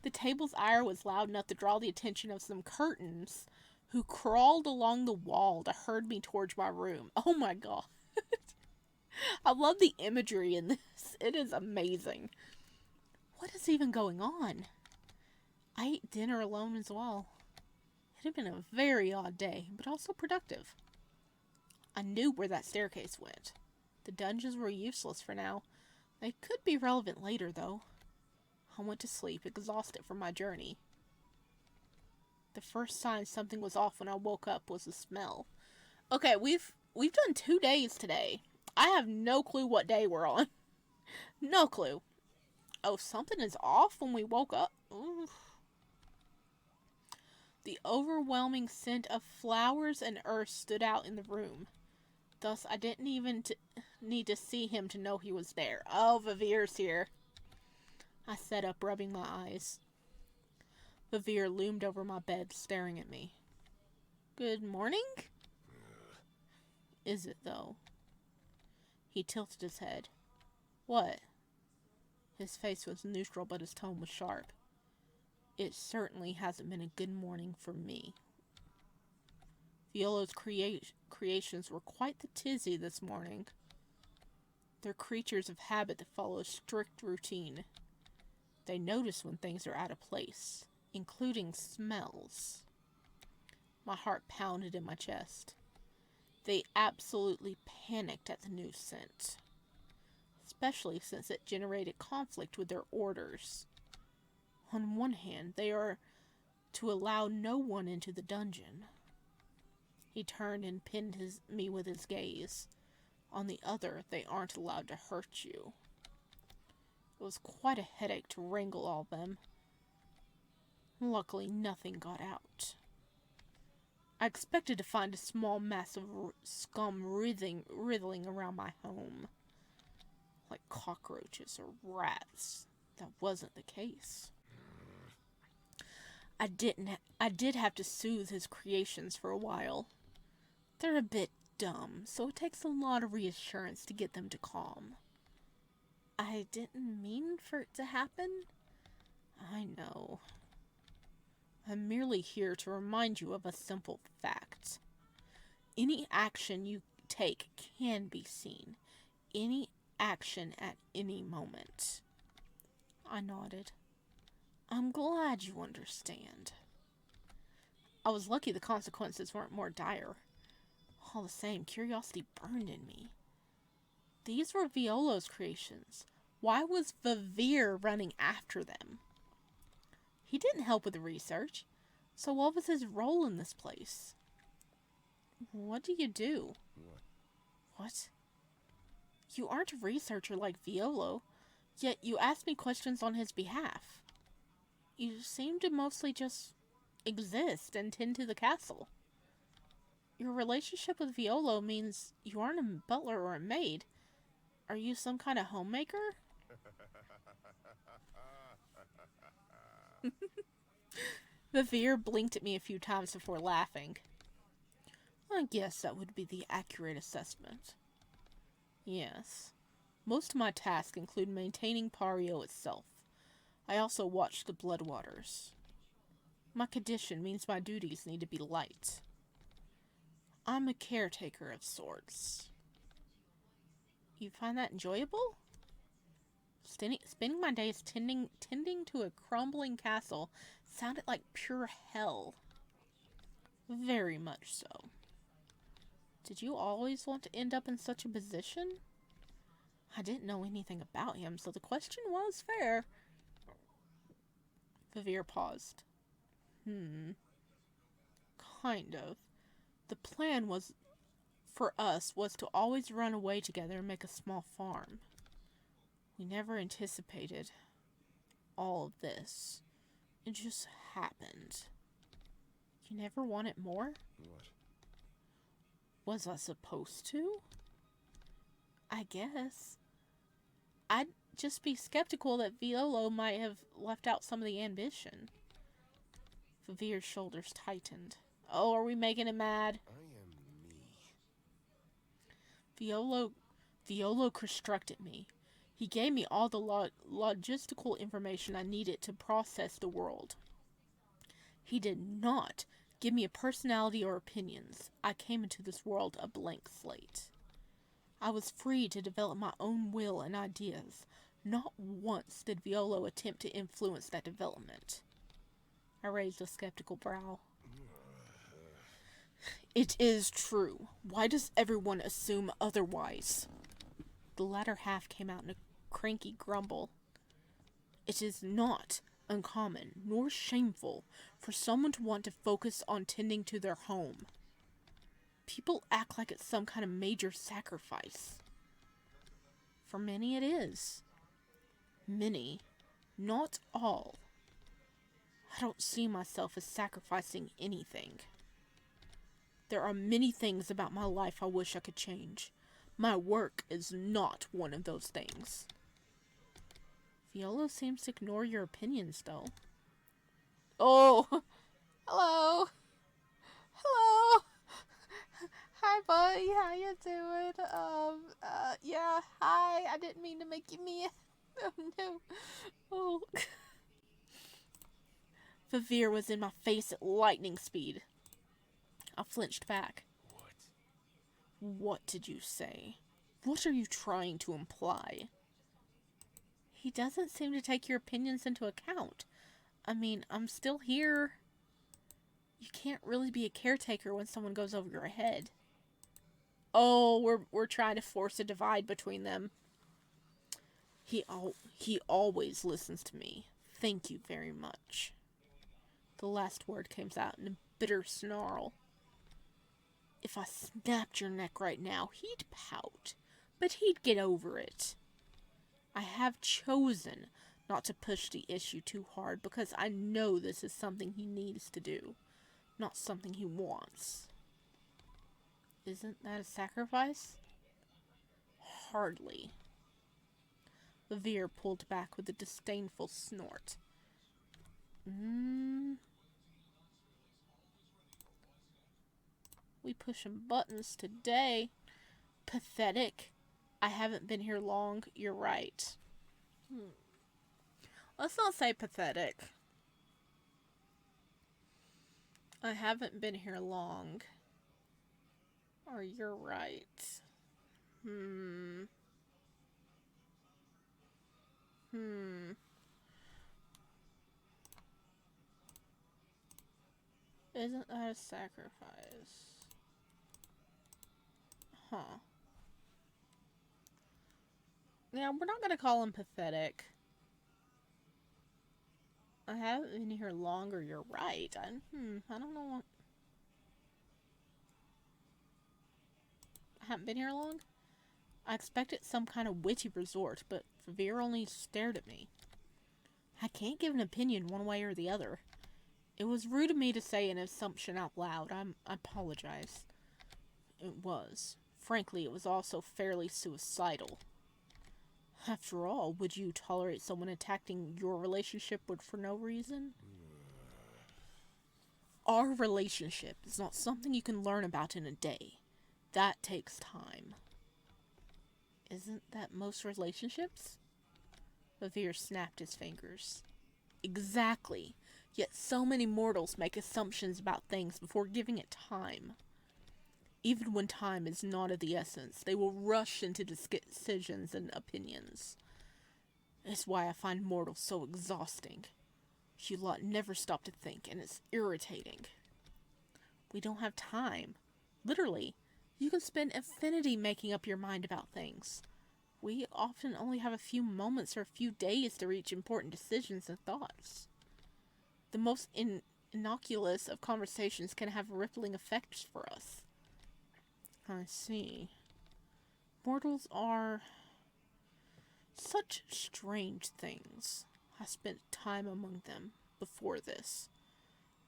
The table's ire was loud enough to draw the attention of some curtains who crawled along the wall to herd me towards my room. Oh my god. I love the imagery in this. It is amazing. What is even going on? I ate dinner alone as well. It had been a very odd day, but also productive. I knew where that staircase went. The dungeons were useless for now. They could be relevant later, though. I went to sleep, exhausted from my journey. The first sign something was off when I woke up was the smell. Okay, we've done 2 days today. I have no clue what day we're on. No clue. Oh, something is off when we woke up? Oof. The overwhelming scent of flowers and earth stood out in the room. Thus, I didn't even need to see him to know he was there. Oh, Vivere's here. I sat up, rubbing my eyes. Vivere loomed over my bed, staring at me. Good morning? Is it, though? He tilted his head. What? His face was neutral, but his tone was sharp. It certainly hasn't been a good morning for me. Violo's creations were quite the tizzy this morning. They're creatures of habit that follow a strict routine. They notice when things are out of place, including smells. My heart pounded in my chest. They absolutely panicked at the new scent, especially since it generated conflict with their orders. On one hand, they are to allow no one into the dungeon. He turned and pinned me with his gaze. On the other, they aren't allowed to hurt you. It was quite a headache to wrangle all of them. Luckily, nothing got out. I expected to find a small mass of scum wriggling around my home, like cockroaches or rats. That wasn't the case. I did have to soothe his creations for a while. They're a bit dumb, so it takes a lot of reassurance to get them to calm. I didn't mean for it to happen. I know. I'm merely here to remind you of a simple fact. Any action you take can be seen. Any action at any moment. I nodded. I'm glad you understand. I was lucky the consequences weren't more dire. All the same, curiosity burned in me. These were Violo's creations. Why was Vivere running after them? He didn't help with the research, so what was his role in this place? What do you do? What? You aren't a researcher like Violo, yet you asked me questions on his behalf. You seem to mostly just exist and tend to the castle. Your relationship with Violo means you aren't a butler or a maid. Are you some kind of homemaker? Vivere blinked at me a few times before laughing. I guess that would be the accurate assessment. Yes. Most of my tasks include maintaining Pario itself. I also watch the Bloodwaters. My condition means my duties need to be light. I'm a caretaker of sorts. You find that enjoyable? Spending my days tending to a crumbling castle sounded like pure hell. Very much so. Did you always want to end up in such a position? I didn't know anything about him, so the question was fair. Vivere paused. Kind of. The plan for us was to always run away together and make a small farm. We never anticipated all of this. It just happened. You never wanted more? What? Was I supposed to? I guess. I'd just be skeptical that Violo might have left out some of the ambition. Vivere's shoulders tightened. Oh, are we making him mad? I am me. Violo constructed me. He gave me all the logistical information I needed to process the world. He did not give me a personality or opinions. I came into this world a blank slate. I was free to develop my own will and ideas. Not once did Violo attempt to influence that development. I raised a skeptical brow. It is true. Why does everyone assume otherwise? The latter half came out in a cranky grumble. It is not uncommon, nor shameful, for someone to want to focus on tending to their home. People act like it's some kind of major sacrifice. For many it is. Many, not all. I don't see myself as sacrificing anything. There are many things about my life I wish I could change. My work is not one of those things. Violo seems to ignore your opinions, though. Oh! Hello! Hello! Hi, buddy. How you doing? Yeah. Hi. I didn't mean to make you mad. Oh, no. Oh. Vivere was in my face at lightning speed. I flinched back. What did you say? What are you trying to imply? He doesn't seem to take your opinions into account. I mean, I'm still here. You can't really be a caretaker when someone goes over your head. Oh, we're trying to force a divide between them. He always listens to me. Thank you very much. The last word came out in a bitter snarl. If I snapped your neck right now, he'd pout, but he'd get over it. I have chosen not to push the issue too hard because I know this is something he needs to do, not something he wants. Isn't that a sacrifice? Hardly. Vivere pulled back with a disdainful snort. We pushing buttons today. Pathetic. I haven't been here long. You're right. Let's not say pathetic. I haven't been here long. Or you're right. Isn't that a sacrifice? Huh. Yeah, we're not gonna call him pathetic. I haven't been here longer, you're right. I don't know what... I haven't been here long? I expected some kind of witty retort, but Vivere only stared at me. I can't give an opinion one way or the other. It was rude of me to say an assumption out loud. I apologize. It was. Frankly, it was also fairly suicidal. After all, would you tolerate someone attacking your relationship for no reason? Our relationship is not something you can learn about in a day. That takes time. Isn't that most relationships? Vivere snapped his fingers. Exactly. Yet so many mortals make assumptions about things before giving it time. Even when time is not of the essence, they will rush into decisions and opinions. It's why I find mortals so exhausting. You lot never stop to think, and it's irritating. We don't have time. Literally, you can spend infinity making up your mind about things. We often only have a few moments or a few days to reach important decisions and thoughts. The most innocuous of conversations can have rippling effects for us. I see. Mortals are such strange things. I spent time among them before this.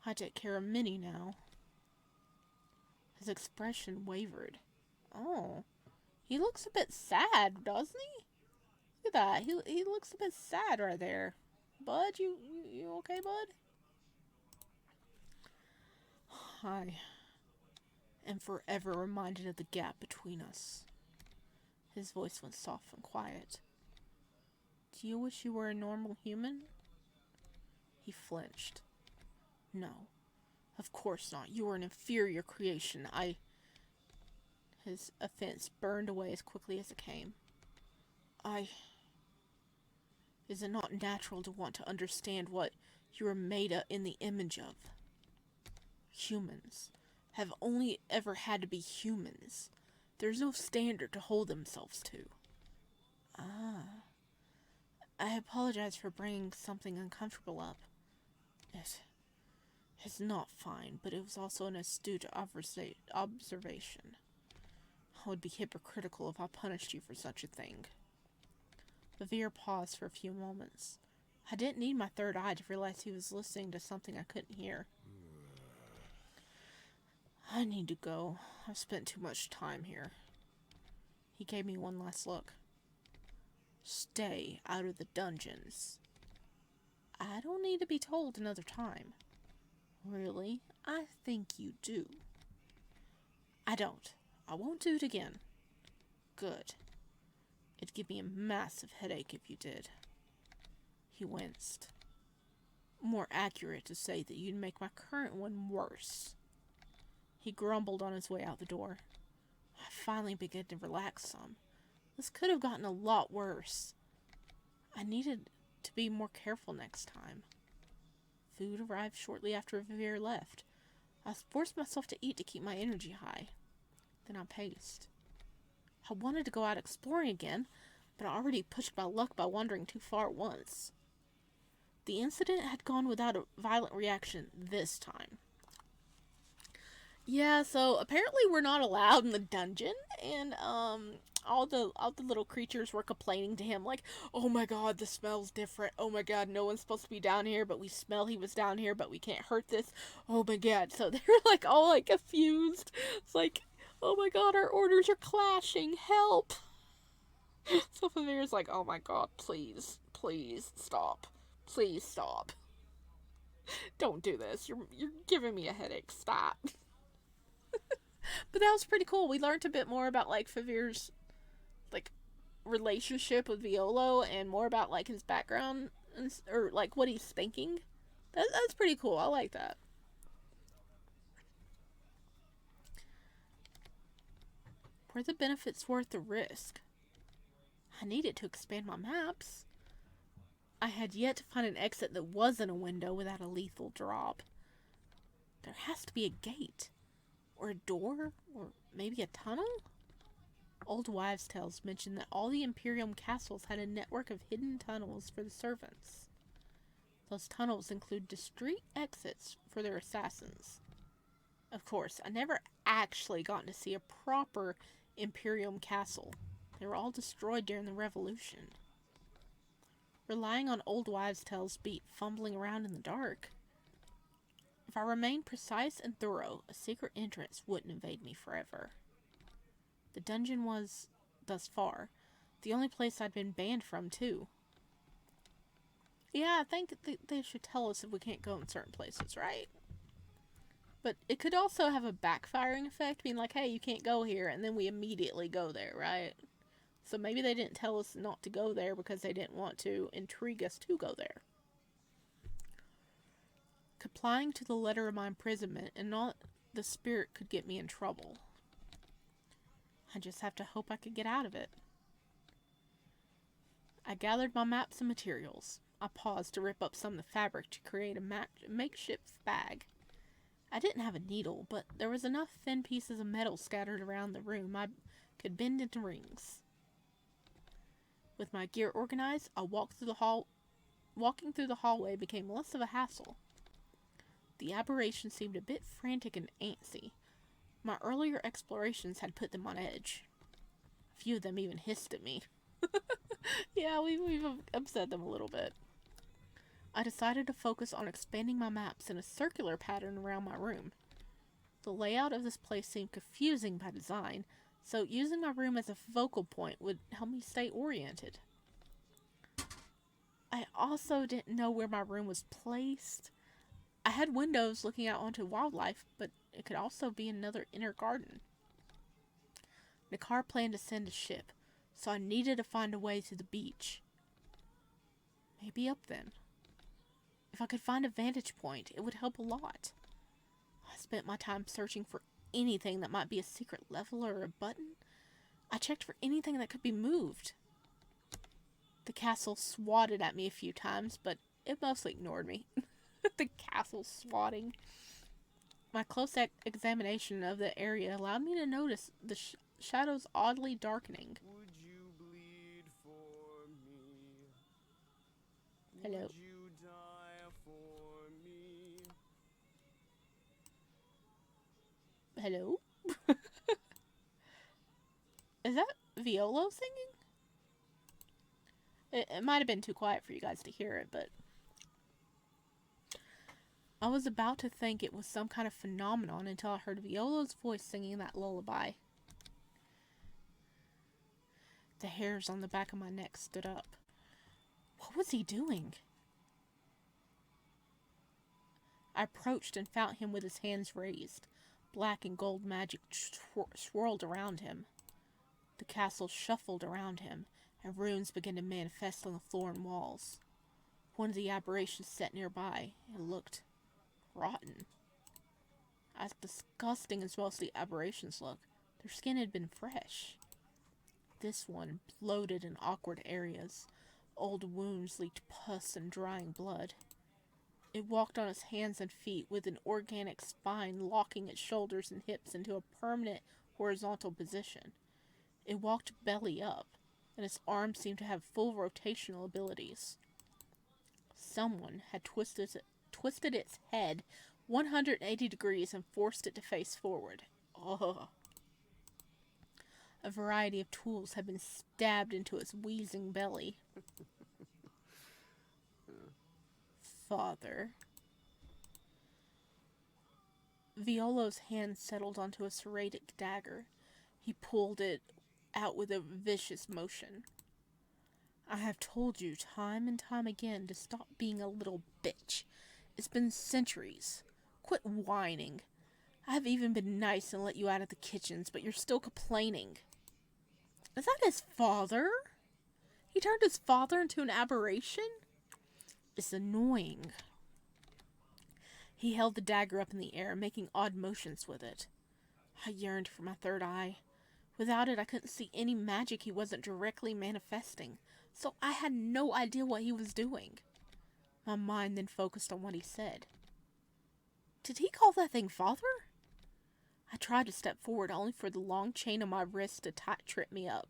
I take care of many now. His expression wavered. Oh, he looks a bit sad, doesn't he? Look at that. He looks a bit sad right there. Bud, you okay, bud? I am forever reminded of the gap between us. His voice went soft and quiet. Do you wish you were a normal human? He flinched. No, of course not. You are an inferior creation. His offense burned away as quickly as it came. Is it not natural to want to understand what you are made in the image of? Humans have only ever had to be humans. There's no standard to hold themselves to. Ah. I apologize for bringing something uncomfortable up. It's not fine, but it was also an astute observation. I would be hypocritical if I punished you for such a thing. Vivere paused for a few moments. I didn't need my third eye to realize he was listening to something I couldn't hear. I need to go. I've spent too much time here. He gave me one last look. Stay out of the dungeons. I don't need to be told another time. Really? I think you do. I don't. I won't do it again. Good. It'd give me a massive headache if you did. He winced. More accurate to say that you'd make my current one worse. He grumbled on his way out the door. I finally began to relax some. This could have gotten a lot worse. I needed to be more careful next time. Food arrived shortly after Vivere left. I forced myself to eat to keep my energy high. Then I paced. I wanted to go out exploring again, but I already pushed my luck by wandering too far once. The incident had gone without a violent reaction this time. Yeah, so apparently we're not allowed in the dungeon, and all the little creatures were complaining to him like, "Oh my god, the smell's different. Oh my god, no one's supposed to be down here, but we smell he was down here, but we can't hurt this. Oh my god." So they were like all like confused. It's like, "Oh my god, our orders are clashing. Help." So Vivere's like, "Oh my god, please stop. Please stop. Don't do this. You're giving me a headache. Stop." But that was pretty cool. We learned a bit more about like Vivere's like relationship with Violo and more about like his background or like what he's thinking. That's pretty cool. I like that. Were the benefits worth the risk? I needed to expand my maps. I had yet to find an exit that wasn't a window without a lethal drop. There has to be a gate, or a door, or maybe a tunnel? Old wives' tales mention that all the Imperium castles had a network of hidden tunnels for the servants. Those tunnels include discreet exits for their assassins. Of course, I never actually got to see a proper Imperium castle. They were all destroyed during the Revolution. Relying on old wives' tales beat fumbling around in the dark. If I remained precise and thorough, a secret entrance wouldn't evade me forever. The dungeon was, thus far, the only place I'd been banned from, too. Yeah, I think they should tell us if we can't go in certain places, right? But it could also have a backfiring effect, being like, hey, you can't go here, and then we immediately go there, right? So maybe they didn't tell us not to go there because they didn't want to intrigue us to go there. Complying to the letter of my imprisonment and not the spirit could get me in trouble. I just have to hope I could get out of it. I gathered my maps and materials. I paused to rip up some of the fabric to create a makeshift bag. I didn't have a needle, but there was enough thin pieces of metal scattered around the room I could bend into rings. With my gear organized, I walked through the hall. Walking through the hallway became less of a hassle. The aberration seemed a bit frantic and antsy. My earlier explorations had put them on edge. A few of them even hissed at me. Yeah, we've upset them a little bit. I decided to focus on expanding my maps in a circular pattern around my room. The layout of this place seemed confusing by design, so using my room as a focal point would help me stay oriented. I also didn't know where my room was placed. I had windows looking out onto wildlife, but it could also be another inner garden. Nakar planned to send a ship, so I needed to find a way to the beach. Maybe up then. If I could find a vantage point, it would help a lot. I spent my time searching for anything that might be a secret level or a button. I checked for anything that could be moved. The castle swatted at me a few times, but it mostly ignored me. The castle swatting. My close examination of the area allowed me to notice the shadows oddly darkening. Would you bleed for me? Hello. Would you die for me? Hello? Is that Violo singing? It might have been too quiet for you guys to hear it, but I was about to think it was some kind of phenomenon until I heard Violo's voice singing that lullaby. The hairs on the back of my neck stood up. What was he doing? I approached and found him with his hands raised. Black and gold magic swirled around him. The castle shuffled around him, and runes began to manifest on the floor and walls. One of the aberrations sat nearby and looked rotten. As disgusting as most of the aberrations looked, their skin had been fresh. This one bloated in awkward areas. Old wounds leaked pus and drying blood. It walked on its hands and feet with an organic spine locking its shoulders and hips into a permanent horizontal position. It walked belly up, and its arms seemed to have full rotational abilities. Someone had twisted its head 180 degrees and forced it to face forward. Ugh. A variety of tools had been stabbed into its wheezing belly. Father. Violo's hand settled onto a serrated dagger. He pulled it out with a vicious motion. I have told you time and time again to stop being a little bitch. It's been centuries. Quit whining. I have even been nice and let you out of the kitchens, but you're still complaining. Is that his father? He turned his father into an aberration? It's annoying. He held the dagger up in the air, making odd motions with it. I yearned for my third eye. Without it, I couldn't see any magic he wasn't directly manifesting, so I had no idea what he was doing. My mind then focused on what he said. Did he call that thing father? I tried to step forward, only for the long chain on my wrist to trip me up.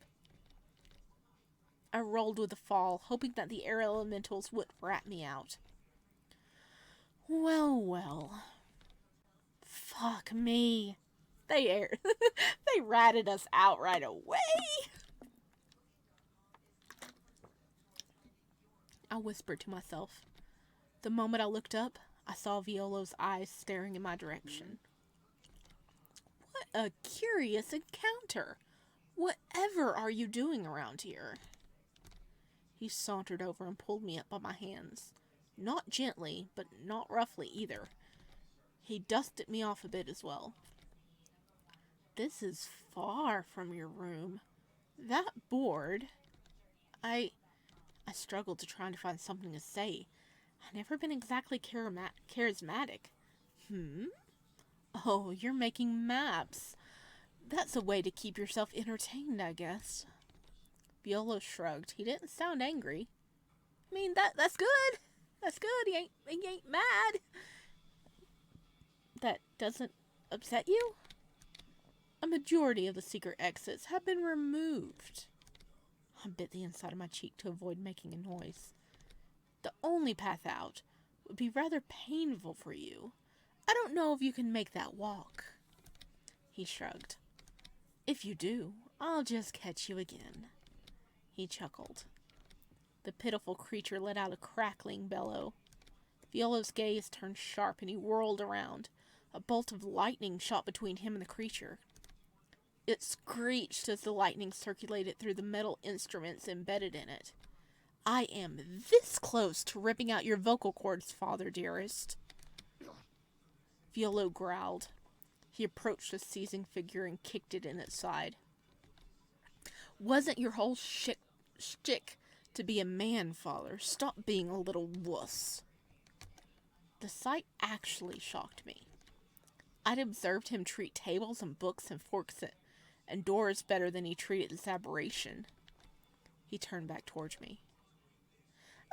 I rolled with a fall, hoping that the air elementals would rat me out. Well, well. Fuck me. They ratted us out right away. I whispered to myself. The moment I looked up, I saw Violo's eyes staring in my direction. What a curious encounter. Whatever are you doing around here? He sauntered over and pulled me up by my hands. Not gently, but not roughly either. He dusted me off a bit as well. This is far from your room. That board... I struggled to try to find something to say. I've never been exactly charismatic. Oh, you're making maps. That's a way to keep yourself entertained, I guess. Violo shrugged. He didn't sound angry. I mean, that's good. That's good. He ain't mad. That doesn't upset you? A majority of the secret exits have been removed. I bit the inside of my cheek to avoid making a noise. The only path out would be rather painful for you. I don't know if you can make that walk. He shrugged. If you do, I'll just catch you again. He chuckled. The pitiful creature let out a crackling bellow. Violo's gaze turned sharp and he whirled around. A bolt of lightning shot between him and the creature. It screeched as the lightning circulated through the metal instruments embedded in it. I am this close to ripping out your vocal cords, father dearest. Violo growled. He approached the seizing figure and kicked it in its side. Wasn't your whole shtick to be a man, father? Stop being a little wuss. The sight actually shocked me. I'd observed him treat tables and books and forks and doors better than he treated this aberration. He turned back towards me.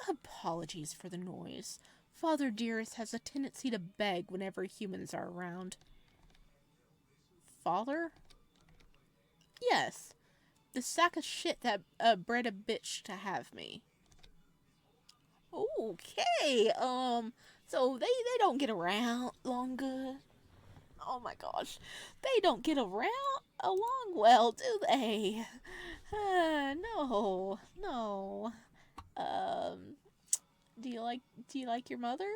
Apologies for the noise. Father dearest has a tendency to beg whenever humans are around. Father? Yes. The sack of shit that bred a bitch to have me. Okay, so they don't get around long good. Oh my gosh. They don't get around along well, do they? No. Do you like your mother?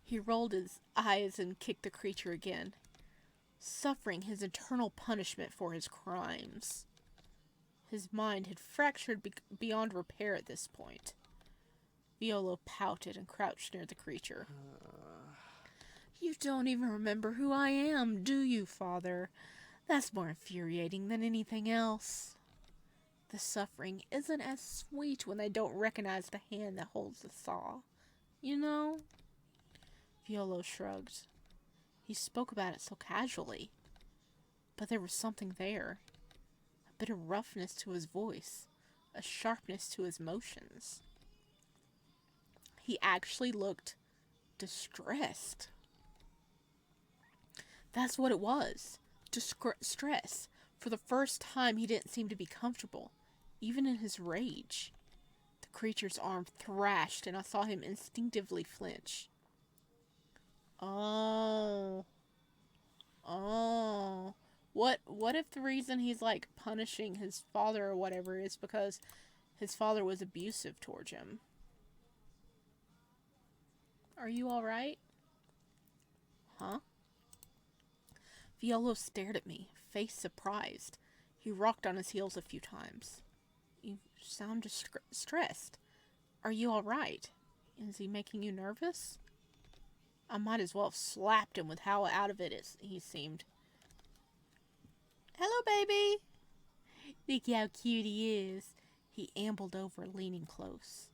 He rolled his eyes and kicked the creature again, suffering his eternal punishment for his crimes. His mind had fractured beyond repair at this point. Violo pouted and crouched near the creature. You don't even remember who I am, do you, father? That's more infuriating than anything else. The suffering isn't as sweet when they don't recognize the hand that holds the saw. You know? Violo shrugged. He spoke about it so casually. But there was something there. A bit of roughness to his voice. A sharpness to his motions. He actually looked distressed. That's what it was. Distress. For the first time, he didn't seem to be comfortable, even in his rage. The creature's arm thrashed, and I saw him instinctively flinch. Oh. What if the reason he's, like, punishing his father or whatever is because his father was abusive towards him? Are you alright? Huh? Violo stared at me, face surprised. He rocked on his heels a few times. You sound distressed. Are you alright? Is he making you nervous? I might as well have slapped him with how out of it he seemed. Hello, baby! Look how cute he is. He ambled over, leaning close.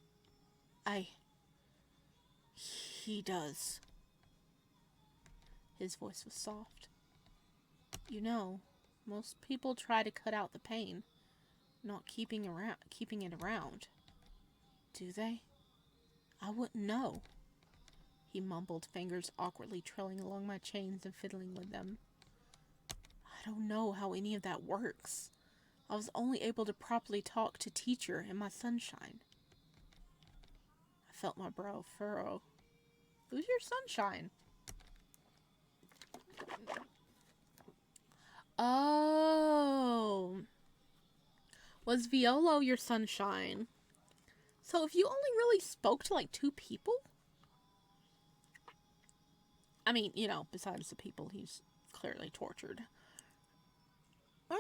He does. His voice was soft. You know, most people try to cut out the pain, not keeping it around. Do they? I wouldn't know. he mumbled, fingers awkwardly trailing along my chains and fiddling with them. I don't know how any of that works. I was only able to properly talk to teacher and my sunshine. I felt my brow furrow. Who's your sunshine? Oh. Was Violo your sunshine? So if you only really spoke to like 2 people? I mean, besides the people he's clearly tortured. Well,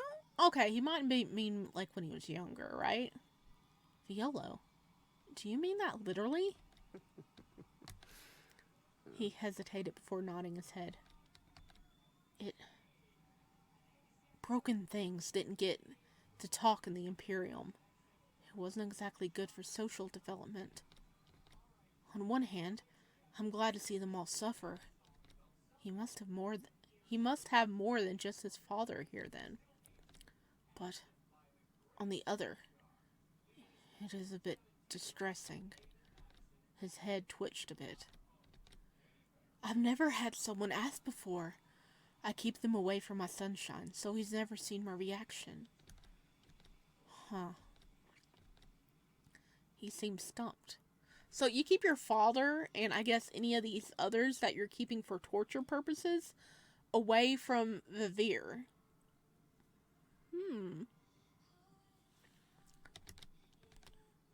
okay, he might mean like when he was younger, right? Violo, do you mean that literally? He hesitated before nodding his head. Broken things didn't get to talk in the Imperium. It wasn't exactly good for social development. On one hand, I'm glad to see them all suffer. He must have more than just his father here then. But on the other, it is a bit distressing. His head twitched a bit. I've never had someone ask before. I keep them away from my sunshine, so he's never seen my reaction. Huh. He seemed stumped. So you keep your father, and I guess any of these others that you're keeping for torture purposes, away from Vivere.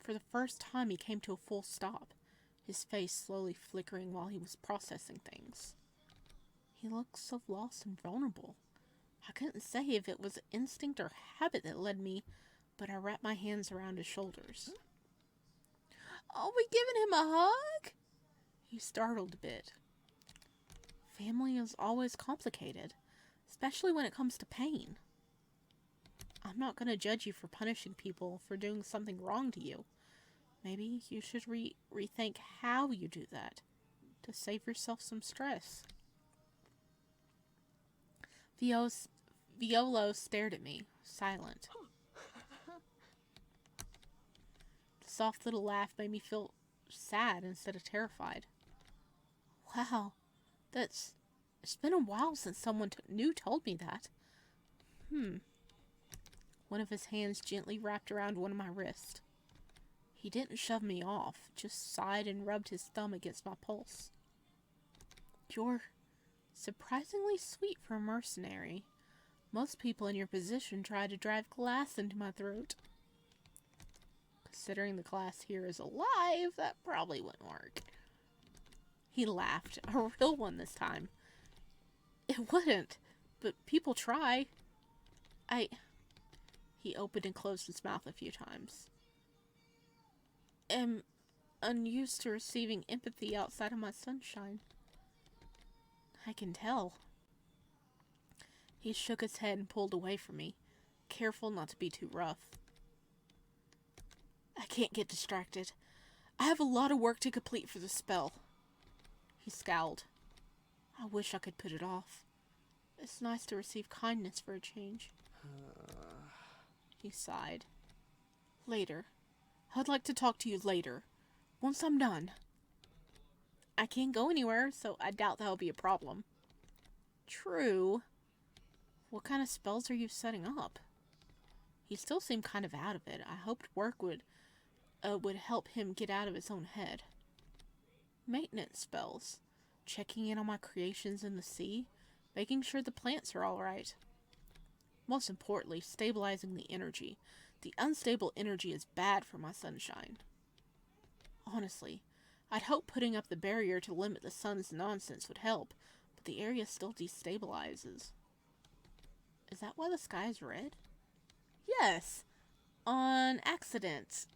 For the first time, he came to a full stop, his face slowly flickering while he was processing things. He looked so lost and vulnerable. I couldn't say if it was instinct or habit that led me, but I wrapped my hands around his shoulders. Are we giving him a hug? He startled a bit. Family is always complicated, especially when it comes to pain. I'm not going to judge you for punishing people for doing something wrong to you. Maybe you should rethink how you do that, to save yourself some stress. Violo stared at me, silent. The soft little laugh made me feel sad instead of terrified. Wow, it's been a while since someone new told me that. One of his hands gently wrapped around one of my wrists. He didn't shove me off, just sighed and rubbed his thumb against my pulse. You're surprisingly sweet for a mercenary. Most people in your position try to drive glass into my throat. Considering the glass here is alive, that probably wouldn't work. He laughed, a real one this time. It wouldn't, but people try. He opened and closed his mouth a few times. Am unused to receiving empathy outside of my sunshine. I can tell. He shook his head and pulled away from me, careful not to be too rough. I can't get distracted. I have a lot of work to complete for the spell. He scowled. I wish I could put it off. It's nice to receive kindness for a change. He sighed. Later. I'd like to talk to you later, once I'm done. I can't go anywhere, so I doubt that'll be a problem. True. What kind of spells are you setting up? He still seemed kind of out of it. I hoped work would help him get out of his own head. Maintenance spells. Checking in on my creations in the sea. Making sure the plants are all right. Most importantly, stabilizing the energy. The unstable energy is bad for my sunshine. Honestly, I'd hope putting up the barrier to limit the sun's nonsense would help, but the area still destabilizes. Is that why the sky is red? Yes, on accident.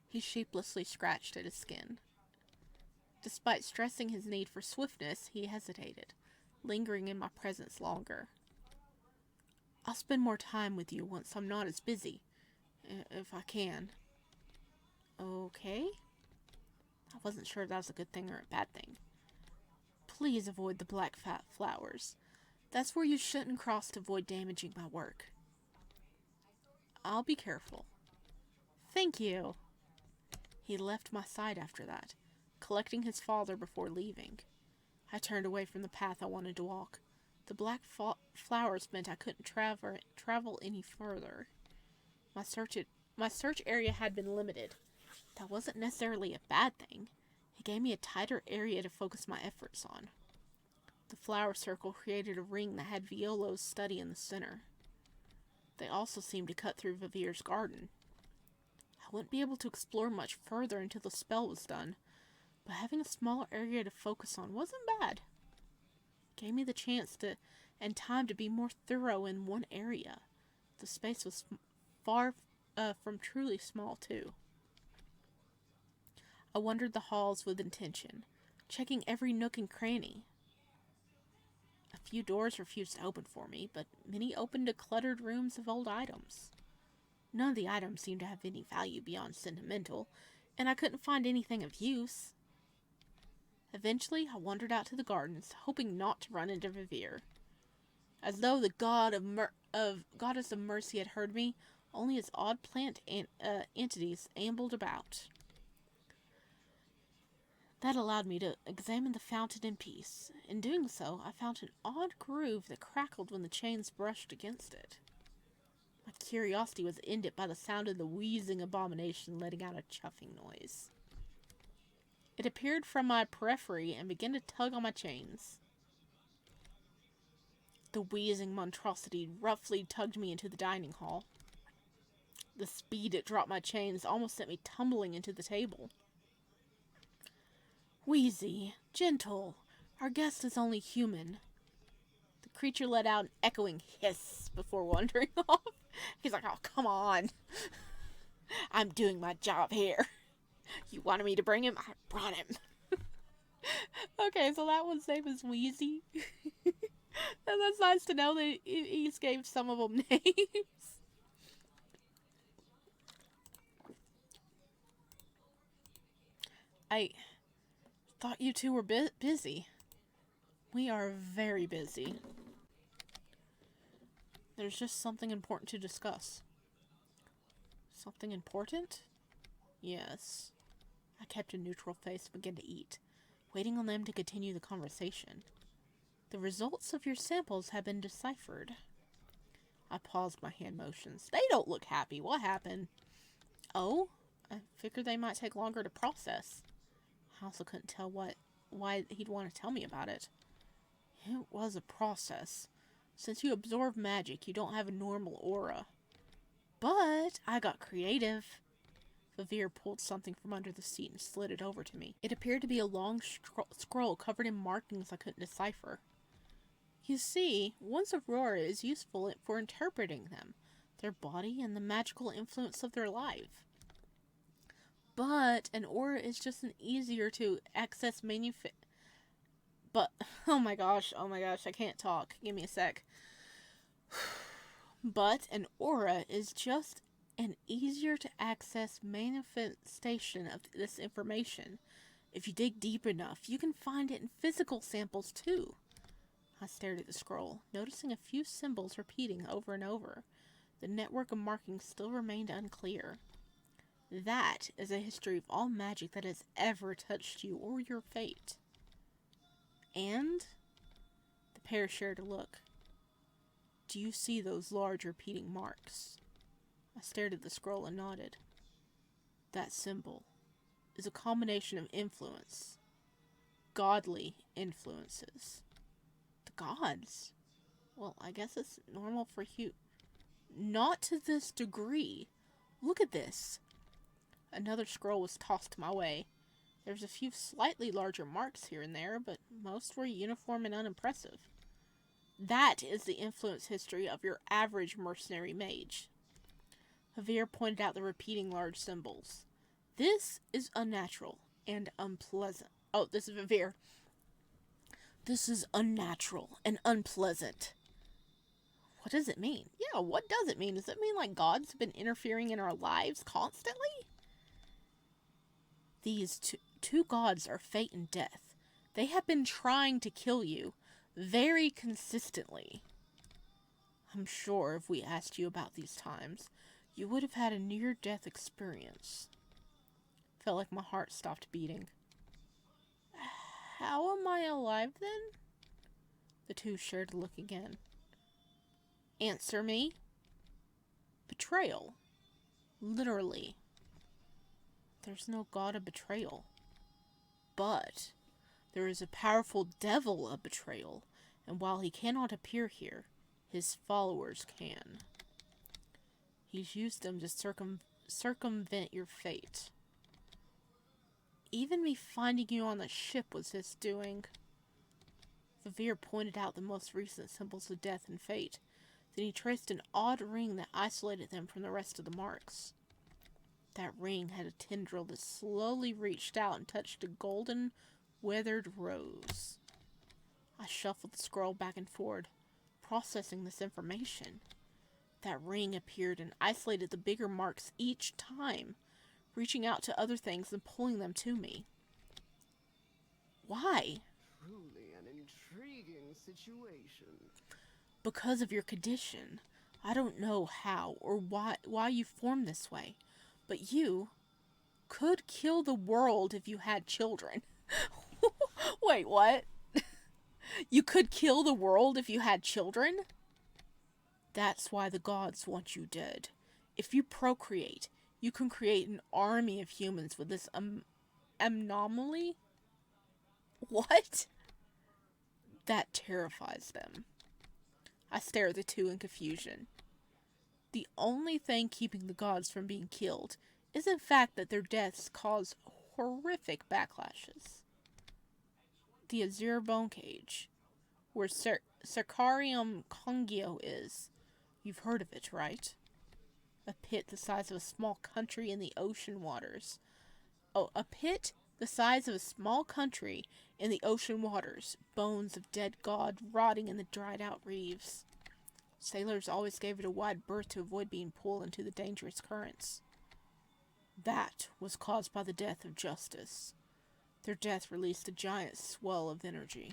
He sheepishly scratched at his skin. Despite stressing his need for swiftness, he hesitated, lingering in my presence longer. I'll spend more time with you once I'm not as busy, if I can. Okay? I wasn't sure if that was a good thing or a bad thing. Please avoid the black fat flowers. That's where you shouldn't cross to avoid damaging my work. I'll be careful. Thank you. He left my side after that, collecting his father before leaving. I turned away from the path I wanted to walk. The black flowers meant I couldn't travel any further. My search area had been limited. That wasn't necessarily a bad thing. It gave me a tighter area to focus my efforts on. The flower circle created a ring that had Violo's study in the center. They also seemed to cut through Vivere's garden. I wouldn't be able to explore much further until the spell was done, but having a smaller area to focus on wasn't bad. It gave me the chance and time to be more thorough in one area. The space was far from truly small, too. I wandered the halls with intention, checking every nook and cranny. A few doors refused to open for me, but many opened to cluttered rooms of old items. None of the items seemed to have any value beyond sentimental, and I couldn't find anything of use. Eventually, I wandered out to the gardens, hoping not to run into Vivere. As though the goddess of mercy had heard me, only its odd plant entities ambled about. That allowed me to examine the fountain in peace. In doing so, I found an odd groove that crackled when the chains brushed against it. My curiosity was ended by the sound of the wheezing abomination letting out a chuffing noise. It appeared from my periphery and began to tug on my chains. The wheezing monstrosity roughly tugged me into the dining hall. The speed it dropped my chains almost sent me tumbling into the table. Wheezy, gentle, our guest is only human. The creature let out an echoing hiss before wandering off. He's like, oh, come on. I'm doing my job here. You wanted me to bring him? I brought him. Okay, so that one's name is Wheezy. And that's nice to know that he's gave some of them names. I thought you two were busy. We are very busy. There's just something important to discuss. Something important? Yes. I kept a neutral face and began to eat, waiting on them to continue the conversation. The results of your samples have been deciphered. I paused my hand motions. They don't look happy. What happened? Oh? I figured they might take longer to process. I also couldn't tell why he'd want to tell me about it. It was a process. Since you absorb magic, you don't have a normal aura. But I got creative. Vivere pulled something from under the seat and slid it over to me. It appeared to be a long scroll covered in markings I couldn't decipher. You see, one's aurora is useful for interpreting them, their body, and the magical influence of their life. But an aura is just an easier to access But, oh my gosh, I can't talk. Give me a sec. But an aura is just an easier to access manifestation of this information. If you dig deep enough, you can find it in physical samples too. I stared at the scroll, noticing a few symbols repeating over and over. The network of markings still remained unclear. That is a history of all magic that has ever touched you or your fate. And the pair shared a look. Do you see those large repeating marks? I stared at the scroll and nodded. That symbol is a combination of influence. Godly influences. The gods? Well, I guess it's normal for Not to this degree. Look at this. Another scroll was tossed my way. There's a few slightly larger marks here and there, but most were uniform and unimpressive. That is the influence history of your average mercenary mage. Vivere pointed out the repeating large symbols. This is unnatural and unpleasant. Oh, this is Vivere. This is unnatural and unpleasant. What does it mean? Yeah, what does it mean? Does it mean like gods have been interfering in our lives constantly? These two gods are fate and death. They have been trying to kill you very consistently. I'm sure if we asked you about these times, you would have had a near-death experience. Felt like my heart stopped beating. How am I alive then? The two shared a look again. Answer me. Betrayal. Literally. There's no god of betrayal. But there is a powerful devil of betrayal, and while he cannot appear here, his followers can. He's used them to circumvent your fate. Even me finding you on the ship was his doing. Vivere pointed out the most recent symbols of death and fate. Then he traced an odd ring that isolated them from the rest of the marks. That ring had a tendril that slowly reached out and touched a golden, withered rose. I shuffled the scroll back and forth, processing this information. That ring appeared and isolated the bigger marks each time, reaching out to other things and pulling them to me. Why? Truly an intriguing situation. Because of your condition. I don't know how or why you formed this way, but you could kill the world if you had children. Wait, what? You could kill the world if you had children? That's why the gods want you dead. If you procreate, you can create an army of humans with this anomaly? What? That terrifies them. I stare at the two in confusion. The only thing keeping the gods from being killed is in fact that their deaths cause horrific backlashes. The Azure Bone Cage, where Sacrarium is. You've heard of it, right? A pit the size of a small country in the ocean waters. Oh, a pit the size of a small country in the ocean waters. Bones of dead god rotting in the dried out reefs. Sailors always gave it a wide berth to avoid being pulled into the dangerous currents. That was caused by the death of Justice. Their death released a giant swell of energy.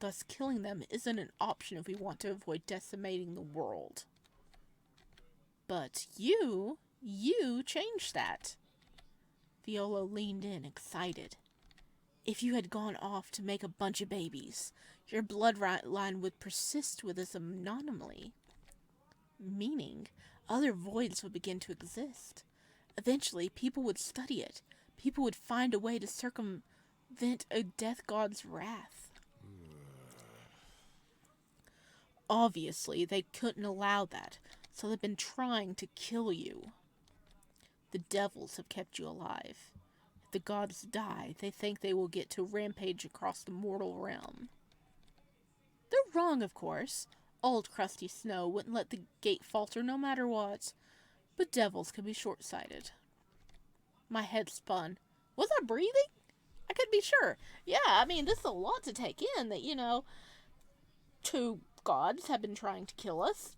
Thus, killing them isn't an option if we want to avoid decimating the world. But you changed that. Violo leaned in, excited. If you had gone off to make a bunch of babies, your bloodline would persist with this anomaly. Meaning, other voids would begin to exist. Eventually, people would study it. People would find a way to circumvent a death god's wrath. Obviously, they couldn't allow that, so they've been trying to kill you. The devils have kept you alive. If the gods die, they think they will get to rampage across the mortal realm. They're wrong, of course. Old crusty snow wouldn't let the gate falter no matter what. But devils can be short-sighted. My head spun. Was I breathing? I couldn't be sure. Yeah, I mean, this is a lot to take in that, two gods have been trying to kill us.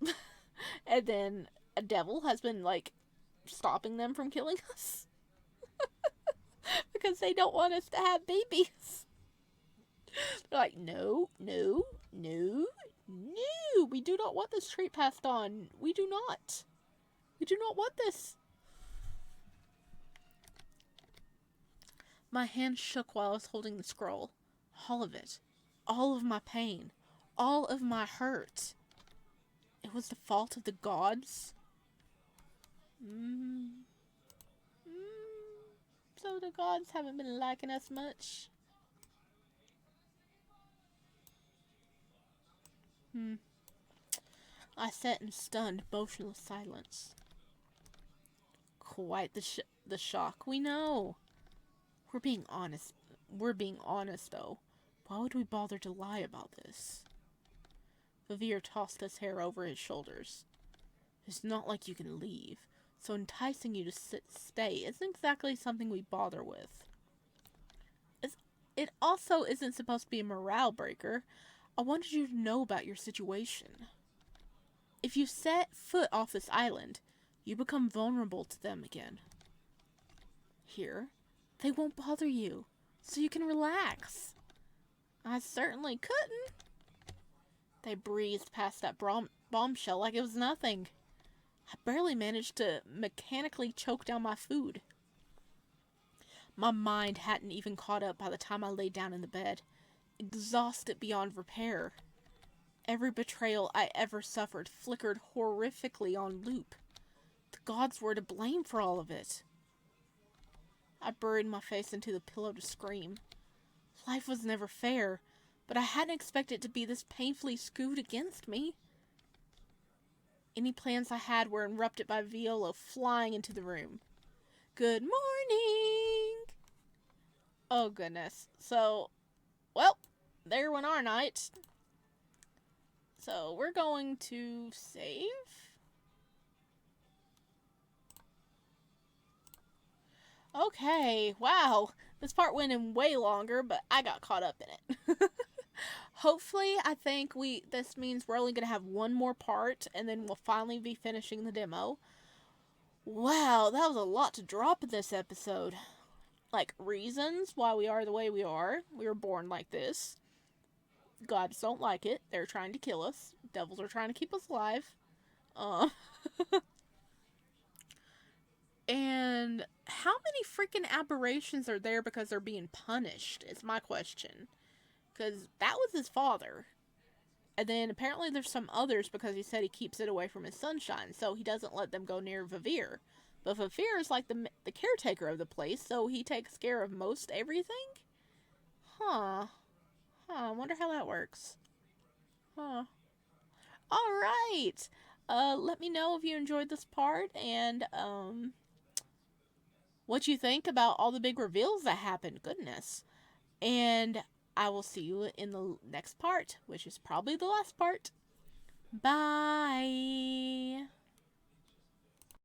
And then a devil has been, stopping them from killing us. Because they don't want us to have babies. They're like, no. We do not want this trait passed on. We do not. We do not want this. My hand shook while I was holding the scroll. All of it. All of my pain. All of my hurt. It was the fault of the gods? So the gods haven't been liking us much? I sat in stunned, motionless silence. Quite the shock. We know. We're being honest, though. Why would we bother to lie about this? Vivere tossed his hair over his shoulders. It's not like you can leave, so enticing you to stay isn't exactly something we bother with. It also isn't supposed to be a morale breaker. I wanted you to know about your situation. If you set foot off this island, you become vulnerable to them again. Here, they won't bother you, so you can relax. I certainly couldn't. They breezed past that bombshell like it was nothing. I barely managed to mechanically choke down my food. My mind hadn't even caught up by the time I lay down in the bed, exhausted beyond repair. Every betrayal I ever suffered flickered horrifically on loop. The gods were to blame for all of it. I buried my face into the pillow to scream. Life was never fair, but I hadn't expected it to be this painfully skewed against me. Any plans I had were interrupted by Violo flying into the room. Good morning! Oh goodness. So, well, there went our night. So, we're going to save. Okay, wow. This part went in way longer, but I got caught up in it. Hopefully, I think this means we're only going to have one more part, and then we'll finally be finishing the demo. Wow, that was a lot to drop in this episode. Like, reasons why we are the way we are. We were born like this. Gods don't like it. They're trying to kill us. Devils are trying to keep us alive. And how many freaking aberrations are there because they're being punished is my question. Because that was his father. And then apparently there's some others because he said he keeps it away from his sunshine. So he doesn't let them go near Vivere. But Vivere is like the caretaker of the place. So he takes care of most everything? I wonder how that works. Alright. Let me know if you enjoyed this part. And, what you think about all the big reveals that happened. Goodness. And I will see you in the next part, which is probably the last part. Bye.